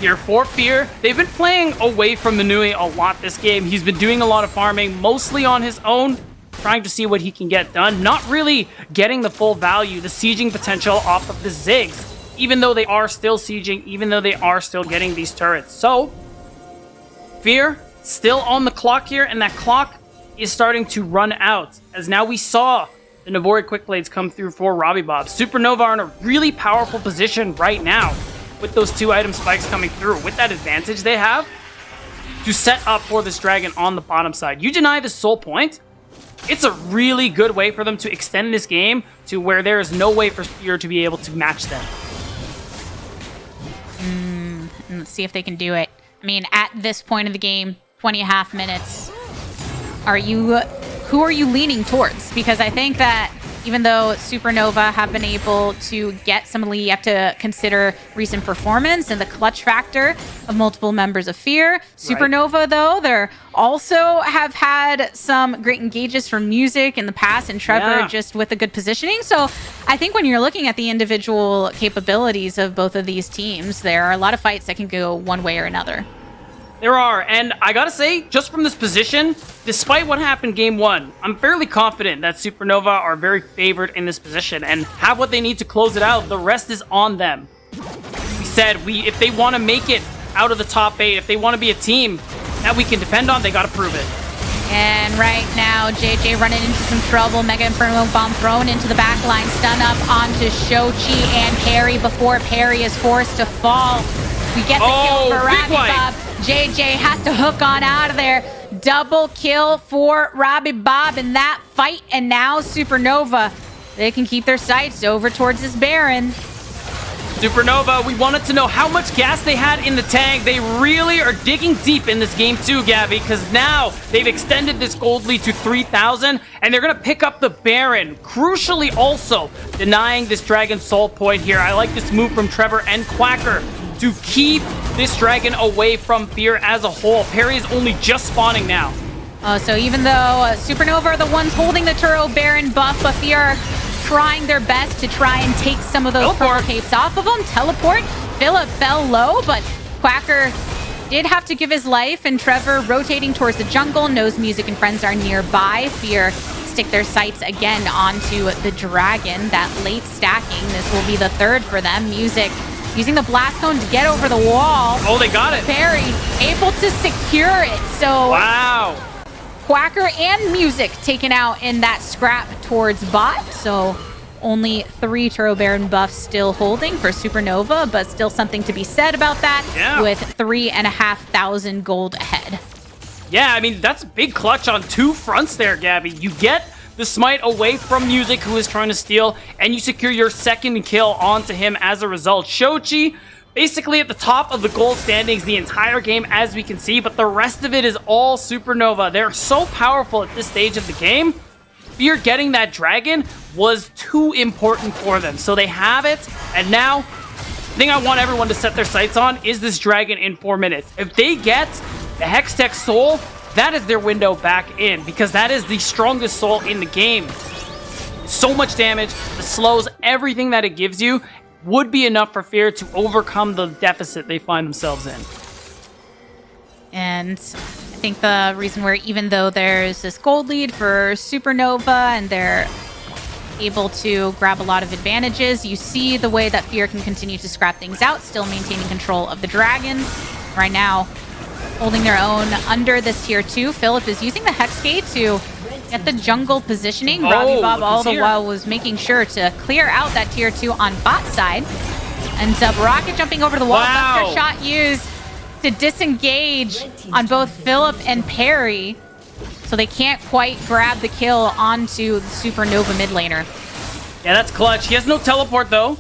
here for Fear, they've been playing away from Minui a lot this game. He's been doing a lot of farming, mostly on his own, trying to see what he can get done. Not really getting the full value, the sieging potential off of the Ziggs, even though they are still sieging, even though they are still getting these turrets. So, Fear still on the clock here, and that clock is starting to run out, as now we saw the Navori Quick Blades come through for Robbie Bob. Supernova are in a really powerful position right now with those 2-item spikes coming through. With that advantage they have to set up for this dragon on the bottom side. You deny the soul point, it's a really good way for them to extend this game to where there is no way for Fear to be able to match them. Let's see if they can do it. I mean, at this point of the game, 20.5 minutes, who are you leaning towards? Because I think that even though Supernova have been able to get some of the lead, you have to consider recent performance and the clutch factor of multiple members of Fear. Supernova, though, they're also have had some great engages from Music in the past, and Trevor just with a good positioning. So I think when you're looking at the individual capabilities of both of these teams, there are a lot of fights that can go one way or another. There are, and I gotta say, just from this position, despite what happened game 1, I'm fairly confident that Supernova are very favored in this position and have what they need to close it out. The rest is on them. We said, if they want to make it out of the top 8, if they want to be a team that we can depend on, they gotta prove it. And right now, JJ running into some trouble. Mega Inferno Bomb thrown into the back line. Stun up onto Shochi and Perry before Perry is forced to fall. We get the kill for Robbie Bob. JJ has to hook on out of there. Double kill for Robbie Bob in that fight. And now Supernova, they can keep their sights over towards this Baron. Supernova, we wanted to know how much gas they had in the tank. They really are digging deep in this game too, Gabby, because now they've extended this gold lead to 3,000, and they're going to pick up the Baron. Crucially also denying this Dragon Soul point here. I like this move from Trevor and Quacker to keep this dragon away from Fear as a whole. Perry is only just spawning now. So even though Supernova are the ones holding the Turo Baron buff, but Fear are trying their best to try and take some of those purple capes off of them. Teleport. Philip fell low, but Quacker did have to give his life, and Trevor rotating towards the jungle, knows Music and friends are nearby. Fear stick their sights again onto the dragon. That late stacking, this will be the third for them. Music using the blast cone to get over the wall. Oh, they got it. Barry able to secure it. So wow. Quacker and Music taken out in that scrap towards bot. So only 3 Turo Baron buffs still holding for Supernova, but still something to be said about that with 3,500 gold ahead. Yeah, I mean, that's a big clutch on 2 fronts there, Gabby. You get the smite away from Music, who is trying to steal, and you secure your second kill onto him as a result. Shochi basically at the top of the gold standings the entire game, as we can see, but the rest of it is all Supernova. They're so powerful at this stage of the game. Fear getting that dragon was too important for them, so they have it, and now the thing I want everyone to set their sights on is this dragon in 4 minutes. If they get the Hextech Soul, that is their window back in, because that is the strongest soul in the game. So much damage, the slows, everything that it gives you would be enough for Fear to overcome the deficit they find themselves in. And I think the reason where, even though there's this gold lead for Supernova and they're able to grab a lot of advantages, you see the way that Fear can continue to scrap things out, still maintaining control of the dragons. Right now, holding their own under this tier 2. Philip is using the Hex Gate to get the jungle positioning. Robbie Bob all the while was making sure to clear out that tier 2 on bot side. Ends up rocket jumping over the wall. Buster shot used to disengage on both Philip and Perry. So they can't quite grab the kill onto the Supernova mid laner. Yeah, that's clutch. He has no teleport though.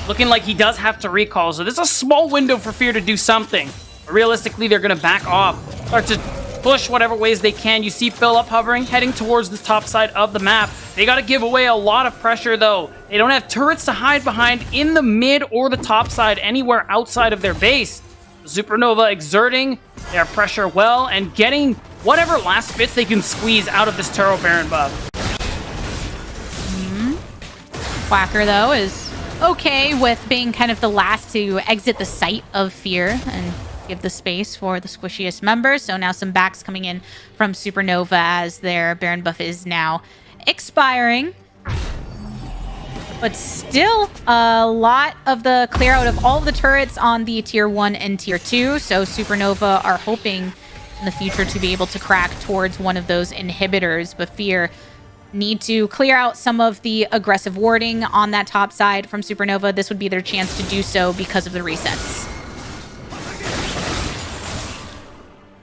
Looking like he does have to recall. So there's a small window for Fear to do something. But realistically, they're going to back off. Start to push whatever ways they can. You see Philip hovering, heading towards the top side of the map. They got to give away a lot of pressure, though. They don't have turrets to hide behind in the mid or the top side, anywhere outside of their base. Supernova exerting their pressure well and getting whatever last bits they can squeeze out of this Turo Baron buff. Quacker, though, is okay with being kind of the last to exit the site of Fear and give the space for the squishiest members. So now some backs coming in from Supernova as their Baron buff is now expiring. But still a lot of the clear out of all the turrets on the tier 1 and tier 2. So Supernova are hoping in the future to be able to crack towards one of those inhibitors. But Fear need to clear out some of the aggressive warding on that top side from Supernova. This would be their chance to do so because of the resets.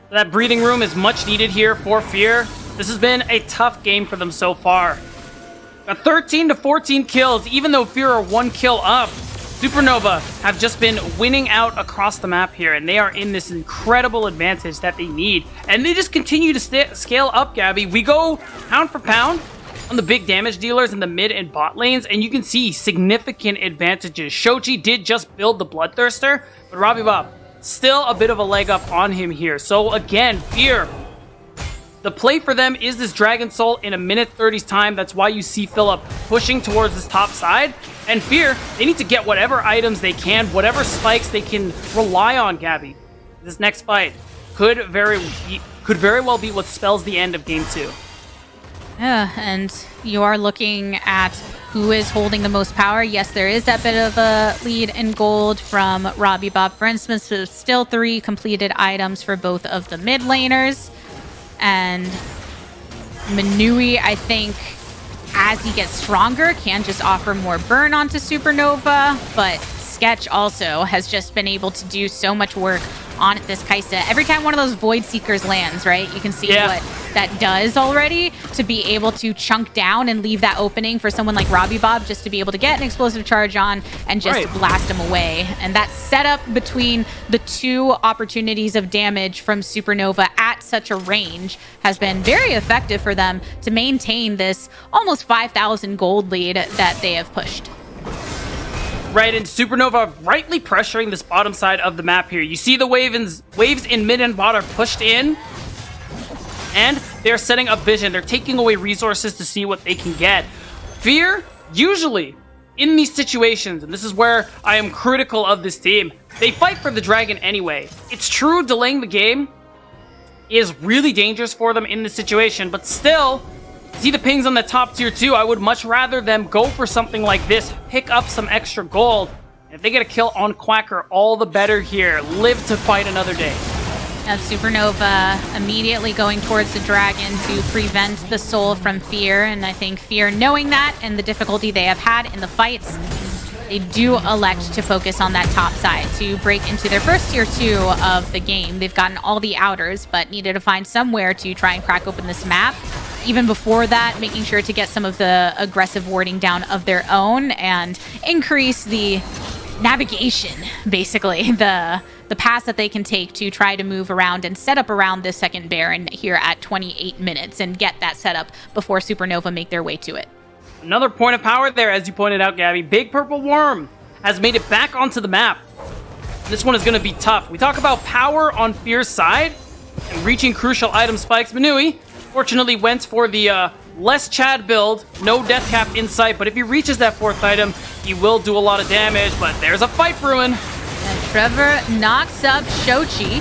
That breathing room is much needed here for Fear. This has been a tough game for them so far. Got 13 to 14 kills, even though Fear are 1 kill up. Supernova have just been winning out across the map here, and they are in this incredible advantage that they need. And they just continue to scale up, Gabby. We go pound for pound on the big damage dealers in the mid and bot lanes, and you can see significant advantages. Shochi did just build the Bloodthirster, but Robbie Bob, still a bit of a leg up on him here. So again, Fear, the play for them is this Dragon Soul in a minute 30's time. That's why you see Philip pushing towards this top side. And Fear, they need to get whatever items they can, whatever spikes they can rely on, Gabby. This next fight could very well be what spells the end of game 2. Yeah, and you are looking at who is holding the most power. Yes, there is that bit of a lead in gold from Robbie Bob, for instance. So still 3 completed items for both of the mid laners. And Manui, I think, as he gets stronger, can just offer more burn onto Supernova. But Sketch also has just been able to do so much work on this Kaisa. Every time one of those Void Seekers lands, right, you can see what that does already to be able to chunk down and leave that opening for someone like Robbie Bob just to be able to get an explosive charge on and just blast him away. And that setup between the 2 opportunities of damage from Supernova at such a range has been very effective for them to maintain this almost 5,000 gold lead that they have pushed. Right, and Supernova rightly pressuring this bottom side of the map here. You see the waves in mid and bot are pushed in. and they're setting up vision. They're taking away resources to see what they can get. Fear, usually, in these situations, and this is where I am critical of this team, they fight for the dragon anyway. It's true, delaying the game is really dangerous for them in this situation, but still, see the pings on the top tier 2, I would much rather them go for something like this, pick up some extra gold. If they get a kill on Quacker, all the better here. Live to fight another day. Now Supernova immediately going towards the dragon to prevent the soul from Fear, and I think Fear, knowing that and the difficulty they have had in the fights, they do elect to focus on that top side to break into their first tier 2 of the game. They've gotten all the outers, but needed to find somewhere to try and crack open this map. Even before that, making sure to get some of the aggressive warding down of their own and increase the navigation, basically, the pass that they can take to try to move around and set up around this second Baron here at 28 minutes and get that set up before Supernova make their way to it. Another point of power there, as you pointed out, Gabby. Big Purple Worm has made it back onto the map. This one is going to be tough. We talk about power on Fear's side and reaching crucial item spikes. Manui fortunately went for the less Chad build, no death cap in sight, but if he reaches that 4th item, he will do a lot of damage, but there's a fight brewing. And Trevor knocks up Shochi,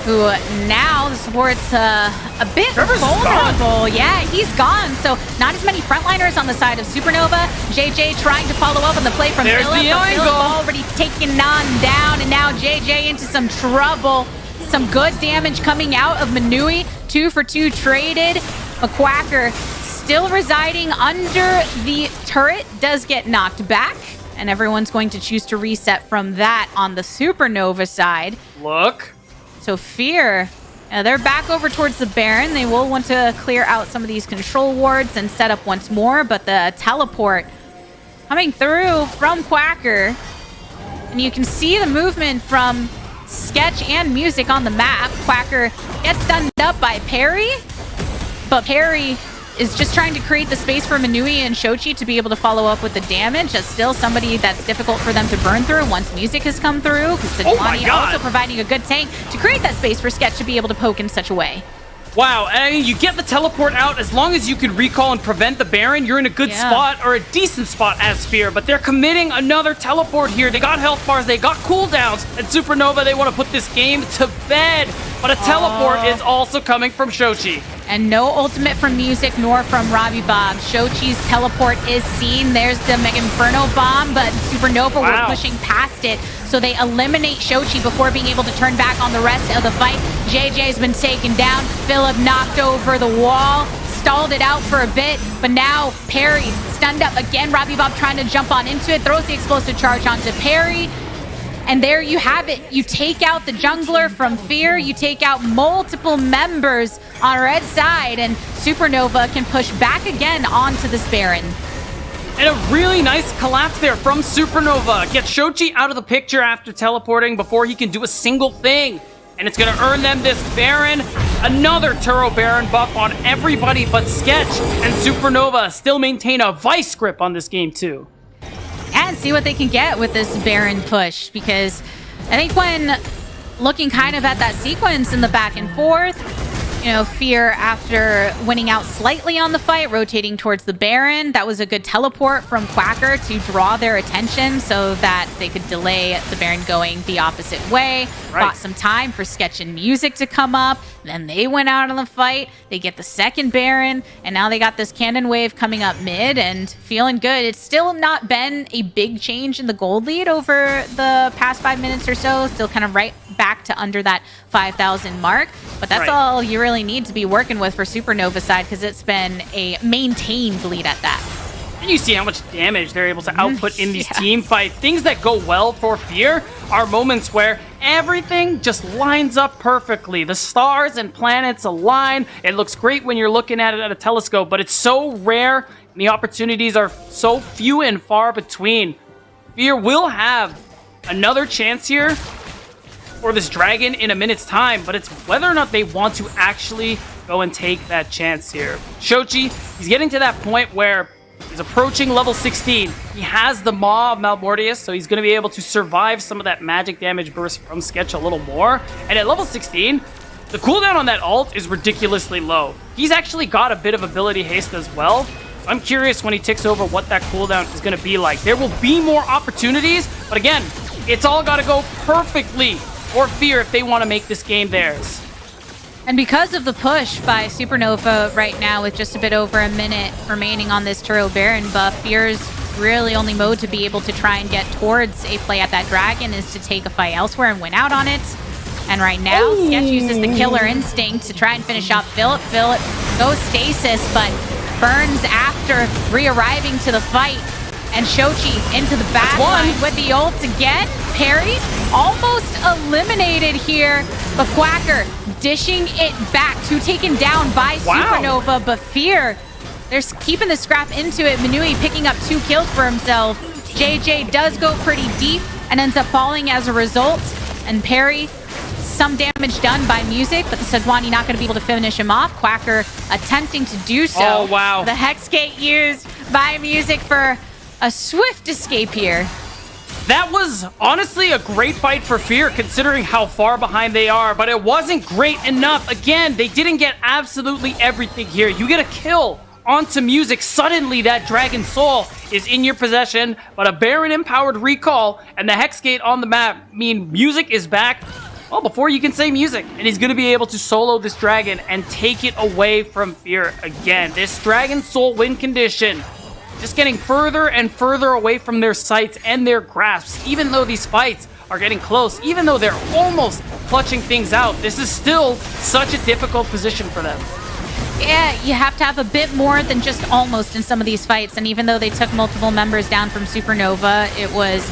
who now the support's a bit Trevor's vulnerable. gone. Yeah, he's gone. So not as many frontliners on the side of Supernova. JJ trying to follow up on the play from There's Philip. the But angle. Philip already taken on down, and now JJ into some trouble. Some good damage coming out of Manui. 2 for 2 traded. McQuacker still residing under the turret, does get knocked back, and everyone's going to choose to reset from that on the Supernova side. Look. So Fear, they're back over towards the Baron. They will want to clear out some of these control wards and set up once more, but the teleport coming through from Quacker, and you can see the movement from Sketch and Music on the map. Quacker gets stunned up by Perry, but Perry is just trying to create the space for Manui and Shochi to be able to follow up with the damage. That's still somebody that's difficult for them to burn through once Music has come through. Sejuani also providing a good tank to create that space for Sketch to be able to poke in such a way. Wow, and I mean, you get the teleport out. As long as you can recall and prevent the Baron, you're in a good spot, or a decent spot as Fear, but they're committing another teleport here. They got health bars, they got cooldowns, and Supernova, they want to put this game to bed. But a teleport is also coming from Shochi. And no ultimate from Music nor from Robbie Bob. Shochi's teleport is seen. There's the Mega Inferno bomb, but Supernova were pushing past it. So they eliminate Shochi before being able to turn back on the rest of the fight. JJ's been taken down. Philip knocked over the wall. Stalled it out for a bit, but now Perry stunned up again. Robbie Bob trying to jump on into it. Throws the explosive charge onto Perry. And there you have it. You take out the jungler from Fear. You take out multiple members on red side, and Supernova can push back again onto this Baron. And a really nice collapse there from Supernova. Get Shochi out of the picture after teleporting before he can do a single thing. And it's going to earn them this Baron. Another Turo Baron buff on everybody but Sketch. And Supernova still maintain a vice grip on this game too. And see what they can get with this Baron push, because I think when looking kind of at that sequence in the back and forth, you know, Fear, after winning out slightly on the fight, rotating towards the Baron. That was a good teleport from Quacker to draw their attention so that they could delay the Baron going the opposite way. Bought some time for Sketch and Music to come up. Then they went out on the fight. They get the second Baron, and now they got this cannon wave coming up mid and feeling good. It's still not been a big change in the gold lead over the past 5 minutes or so. Still kind of right back to under that 5,000 mark. But that's all you really need to be working with for Supernova side, because it's been a maintained lead at that. And you see how much damage they're able to output in these team fights. Things that go well for Fear are moments where everything just lines up perfectly. The stars and planets align. It looks great when you're looking at it at a telescope, but it's so rare and the opportunities are so few and far between. Fear will have another chance here for this dragon in a minute's time, but it's whether or not they want to actually go and take that chance here. Shochi, he's getting to that point where he's approaching level 16. He has the Maw of Malmortius, so he's going to be able to survive some of that magic damage burst from Sketch a little more. And at level 16, the cooldown on that ult is ridiculously low. He's actually got a bit of ability haste as well. So I'm curious when he ticks over what that cooldown is going to be like. There will be more opportunities, but again, it's all got to go perfectly for Fear if they want to make this game theirs. And because of the push by Supernova right now with just a bit over a minute remaining on this Turo Baron buff, Fear's really only mode to be able to try and get towards a play at that dragon is to take a fight elsewhere and win out on it. And right now, Sketch uses the killer instinct to try and finish off Philip. Philip goes stasis, but burns after re-arriving to the fight. And Shochi into the back line with the ult again. Parry almost eliminated here, but Quacker dishing it back to taken down by Supernova, but Fear, they're keeping the scrap into it. Manui picking up 2 kills for himself. JJ does go pretty deep and ends up falling as a result. And Parry, some damage done by Music, but the Sejuani not going to be able to finish him off. Quacker attempting to do so. Oh, wow. The Hex Gate used by Music for a swift escape here. That was honestly a great fight for Fear considering how far behind they are, but it wasn't great enough. Again, they didn't get absolutely everything here. You get a kill onto Music. Suddenly that Dragon Soul is in your possession, but a Baron empowered recall and the Hex Gate on the map mean Music is back. Well, before you can say Music, and he's going to be able to solo this dragon and take it away from Fear again. This Dragon Soul win condition just getting further and further away from their sights and their grasps. Even though these fights are getting close, even though they're almost clutching things out, this is still such a difficult position for them. Yeah, you have to have a bit more than just almost in some of these fights. And even though they took multiple members down from Supernova, it was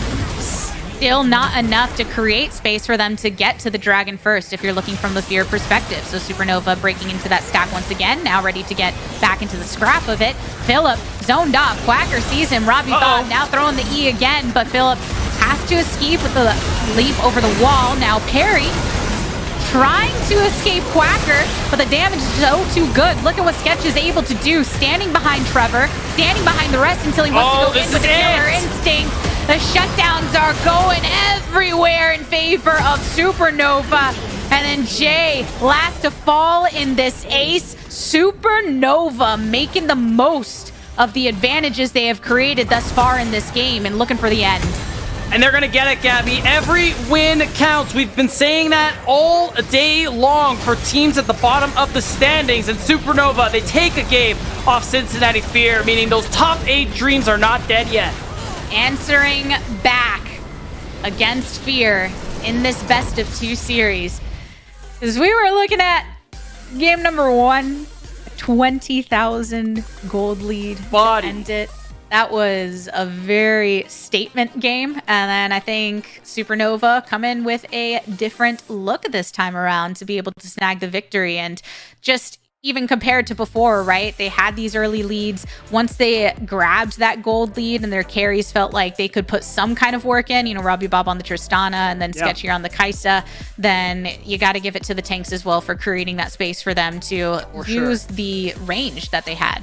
still not enough to create space for them to get to the dragon first if you're looking from the Fear perspective. So Supernova breaking into that stack once again, now ready to get back into the scrap of it. Philip zoned off. Quacker sees him. Robbie Bob now throwing the E again, but Philip has to escape with the leap over the wall. Now Parry trying to escape Quacker, but the damage is so too good. Look at what Sketch is able to do, standing behind Trevor, standing behind the rest until he wants to go in with the killer instinct. The shutdowns are going everywhere in favor of Supernova. And then Jay, last to fall in this ace. Supernova making the most of the advantages they have created thus far in this game and looking for the end. And they're going to get it, Gabby. Every win counts. We've been saying that all day long for teams at the bottom of the standings. And Supernova, they take a game off Cincinnati Fear, meaning those top 8 dreams are not dead yet. Answering back against Fear in this best of 2 series. As we were looking at game number 1, 20,000 gold lead to end it. That was a very statement game. And then I think Supernova come in with a different look this time around to be able to snag the victory. And just even compared to before, right? They had these early leads. Once they grabbed that gold lead and their carries felt like they could put some kind of work in, you know, Robbie Bob on the Tristana and then Sketch here on the Kaisa, then you got to give it to the tanks as well for creating that space for them to use the range that they had.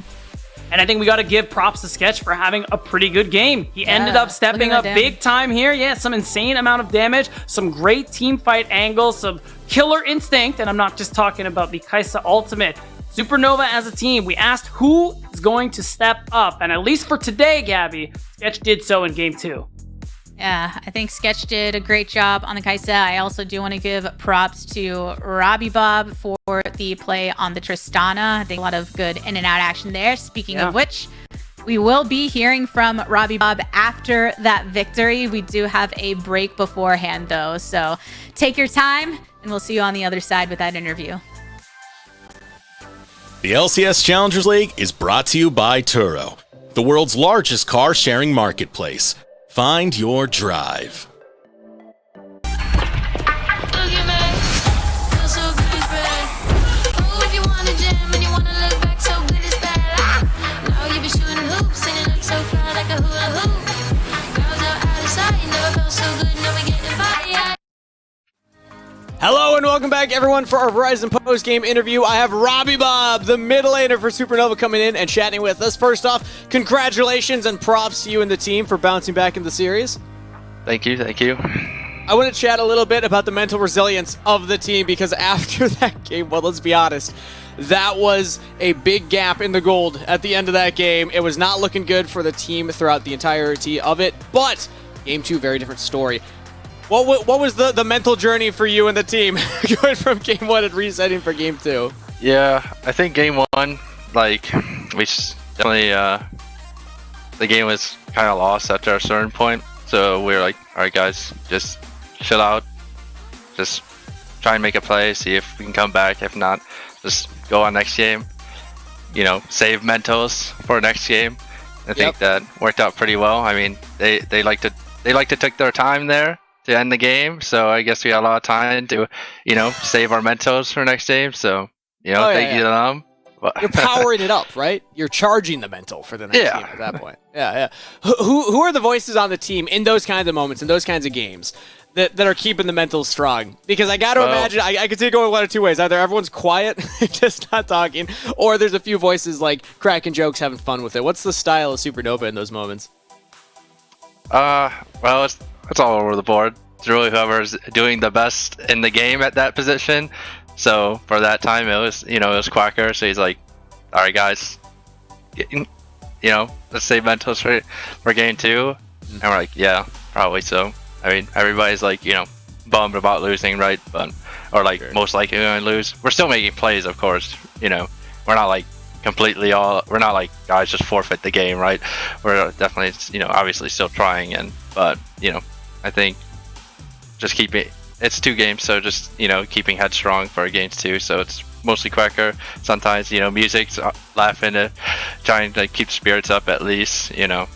And I think we got to give props to Sketch for having a pretty good game. He ended up stepping up big time here. Yeah, some insane amount of damage, some great team fight angles, some killer instinct. And I'm not just talking about the Kaisa ultimate. Supernova as a team, we asked who is going to step up. And at least for today, Gabby, Sketch did so in game 2. Yeah, I think Sketch did a great job on the Kaisa. I also do want to give props to Robbie Bob for the play on the Tristana. I think a lot of good in and out action there. Speaking of which, we will be hearing from Robbie Bob after that victory. We do have a break beforehand though, so take your time and we'll see you on the other side with that interview. The LCS Challengers League is brought to you by Turo, the world's largest car-sharing marketplace. Find your drive. Hello and welcome back, everyone, for our Verizon post-game interview. I have Robbie Bob, the middle laner for Supernova, coming in and chatting with us. First off, congratulations and props to you and the team for bouncing back in the series. Thank you, thank you. I want to chat a little bit about the mental resilience of the team, because after that game, well, let's be honest, that was a big gap in the gold at the end of that game. It was not looking good for the team throughout the entirety of it, but game 2, very different story. What was the mental journey for you and the team going from game 1 and resetting for game 2? Yeah, I think game 1, like, we definitely, the game was kind of lost after a certain point. So we were like, all right, guys, just chill out. Just try and make a play, see if we can come back. If not, just go on next game. You know, save mentals for next game. I think that worked out pretty well. I mean, they like to take their time there to end the game. So I guess we had a lot of time to, you know, save our mentals for next game. So, you know, thank you to them. You're powering it up, right? You're charging the mental for the next game at that point. Yeah. Who are the voices on the team in those kinds of moments, in those kinds of games, that are keeping the mental strong? Because I got to imagine, I could see it going one of two ways. Either everyone's quiet, just not talking, or there's a few voices like cracking jokes, having fun with it. What's the style of Supernova in those moments? Well, it's all over the board. It's really whoever's doing the best in the game at that position. So for that time, it was, you know, it was Quacker. So he's like, all right, guys, you know, let's save mentals for game 2. And we're like, yeah, probably so. I mean, everybody's like, you know, bummed about losing, right? But, or like, most likely going to lose. We're still making plays, of course. You know, we're not like we're not like, guys, just forfeit the game, right? We're definitely, you know, obviously still trying. But, you know, I think just it's 2 games, so just, you know, keeping headstrong for games 2. So it's mostly Quacker. Sometimes, you know, music's laughing, trying to keep spirits up at least, you know.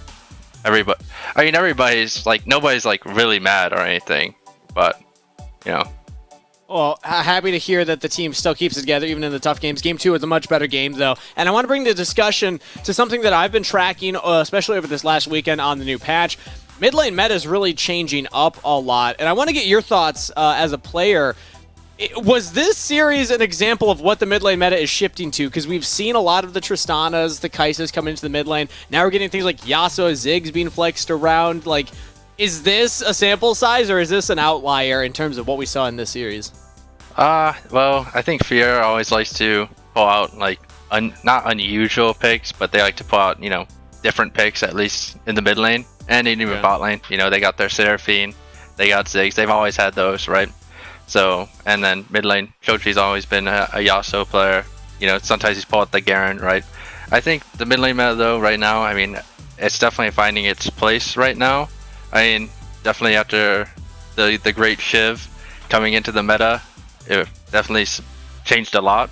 Everybody's like, nobody's like really mad or anything, but, you know. Well, happy to hear that the team still keeps it together even in the tough games. Game 2 was a much better game, though. And I want to bring the discussion to something that I've been tracking, especially over this last weekend on the new patch. Mid lane meta is really changing up a lot, and I want to get your thoughts as a player. Was this series an example of what the mid lane meta is shifting to? Because we've seen a lot of the Tristanas, the Kaisas come into the mid lane. Now we're getting things like Yasuo, Ziggs being flexed around. Like, is this a sample size, or is this an outlier in terms of what we saw in this series? Well, I think Fear always likes to pull out, like, not unusual picks, but they like to pull out, you know, different picks, at least in the mid lane. And even bot lane, you know, they got their Seraphine, they got Ziggs, they've always had those, right? So, and then mid lane, Chochi's always been a Yasuo player. You know, sometimes he's pulled out the Garen, right? I think the mid lane meta, though, right now, I mean, it's definitely finding its place right now. I mean, definitely after the great Shiv coming into the meta, it definitely changed a lot,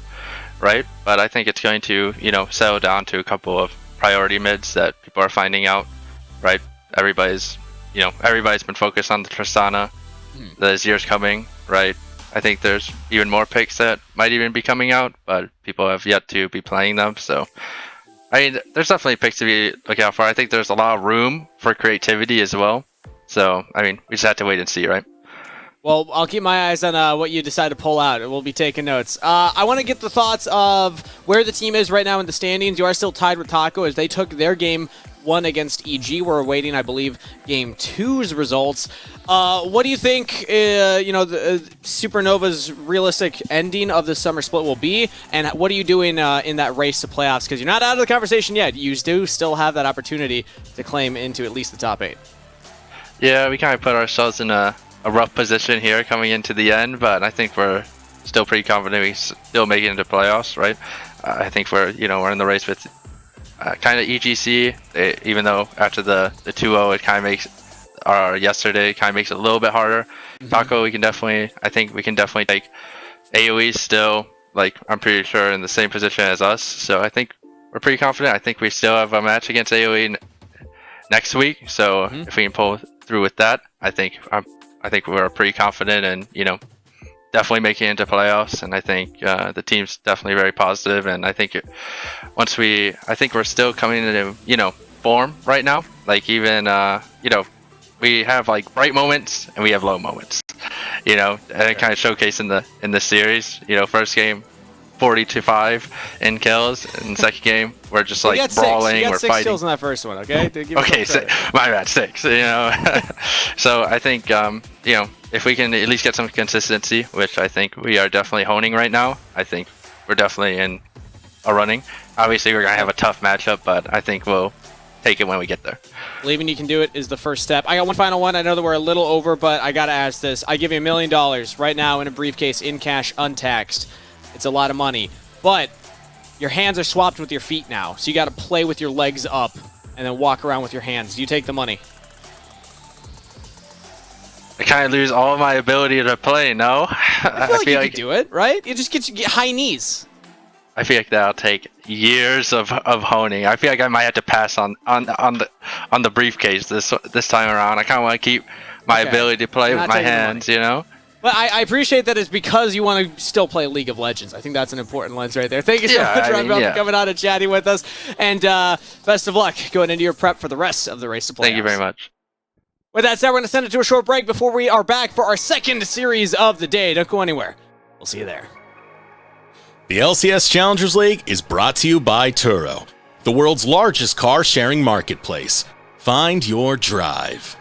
right? But I think it's going to, you know, settle down to a couple of priority mids that people are finding out, right? Everybody's been focused on the Tristana. The Azir's coming, right? I think there's even more picks that might even be coming out, but people have yet to be playing them. So, I mean, there's definitely picks to be looking out for. I think there's a lot of room for creativity as well. So, I mean, we just have to wait and see, right? Well, I'll keep my eyes on what you decide to pull out. We'll be taking notes. I want to get the thoughts of where the team is right now in the standings. You are still tied with Taco as they took their game 1 against EG. We're awaiting, I believe, game 2's results. What do you think, Supernova's realistic ending of the summer split will be? And what are you doing in that race to playoffs? Because you're not out of the conversation yet. You do still have that opportunity to claim into at least the top 8. Yeah, we kind of put ourselves in a rough position here coming into the end, but I think we're still pretty confident we still make it into playoffs, right? I think we're in the race with kind of EGC, even though after the 2-0 it kind of makes yesterday kind of makes it a little bit harder. Taco, I think we can definitely take. AoE's still, like, I'm pretty sure in the same position as us, so I think we're pretty confident. I think we still have a match against AoE next week, so if we can pull through with that, I think we're pretty confident and, you know, definitely making it into playoffs. And I think the team's definitely very positive, and I think I think we're still coming into, you know, form right now. Like, even you know, we have like bright moments and we have low moments, you know, and it kind of showcased in the series. You know, first game 40-5 in kills. In the second game, we're just like brawling, we're fighting. 6 kills in that first one, okay? Okay, my bad, 6. You know, so I think you know, if we can at least get some consistency, which I think we are definitely honing right now, I think we're definitely in a running. Obviously, we're gonna have a tough matchup, but I think we'll take it when we get there. Believing you can do it is the first step. I got one final one. I know that we're a little over, but I gotta ask this. I give you $1 million right now in a briefcase, in cash, untaxed. It's a lot of money, but your hands are swapped with your feet now, so you gotta play with your legs up and then walk around with your hands. Do you take the money? I kind of lose all of my ability to play, no? I feel like you could do it, right? You just get high knees. I feel like that'll take years of honing. I feel like I might have to pass on the briefcase this time around. I kind of want to keep my ability to play with my hands, you know? But I appreciate that it's because you want to still play League of Legends. I think that's an important lens right there. Thank you so much, Ron, for coming on and chatting with us. And best of luck going into your prep for the rest of the race to playoffs. Thank you very much. With that said, we're going to send it to a short break before we are back for our second series of the day. Don't go anywhere. We'll see you there. The LCS Challengers League is brought to you by Turo, the world's largest car sharing marketplace. Find your drive.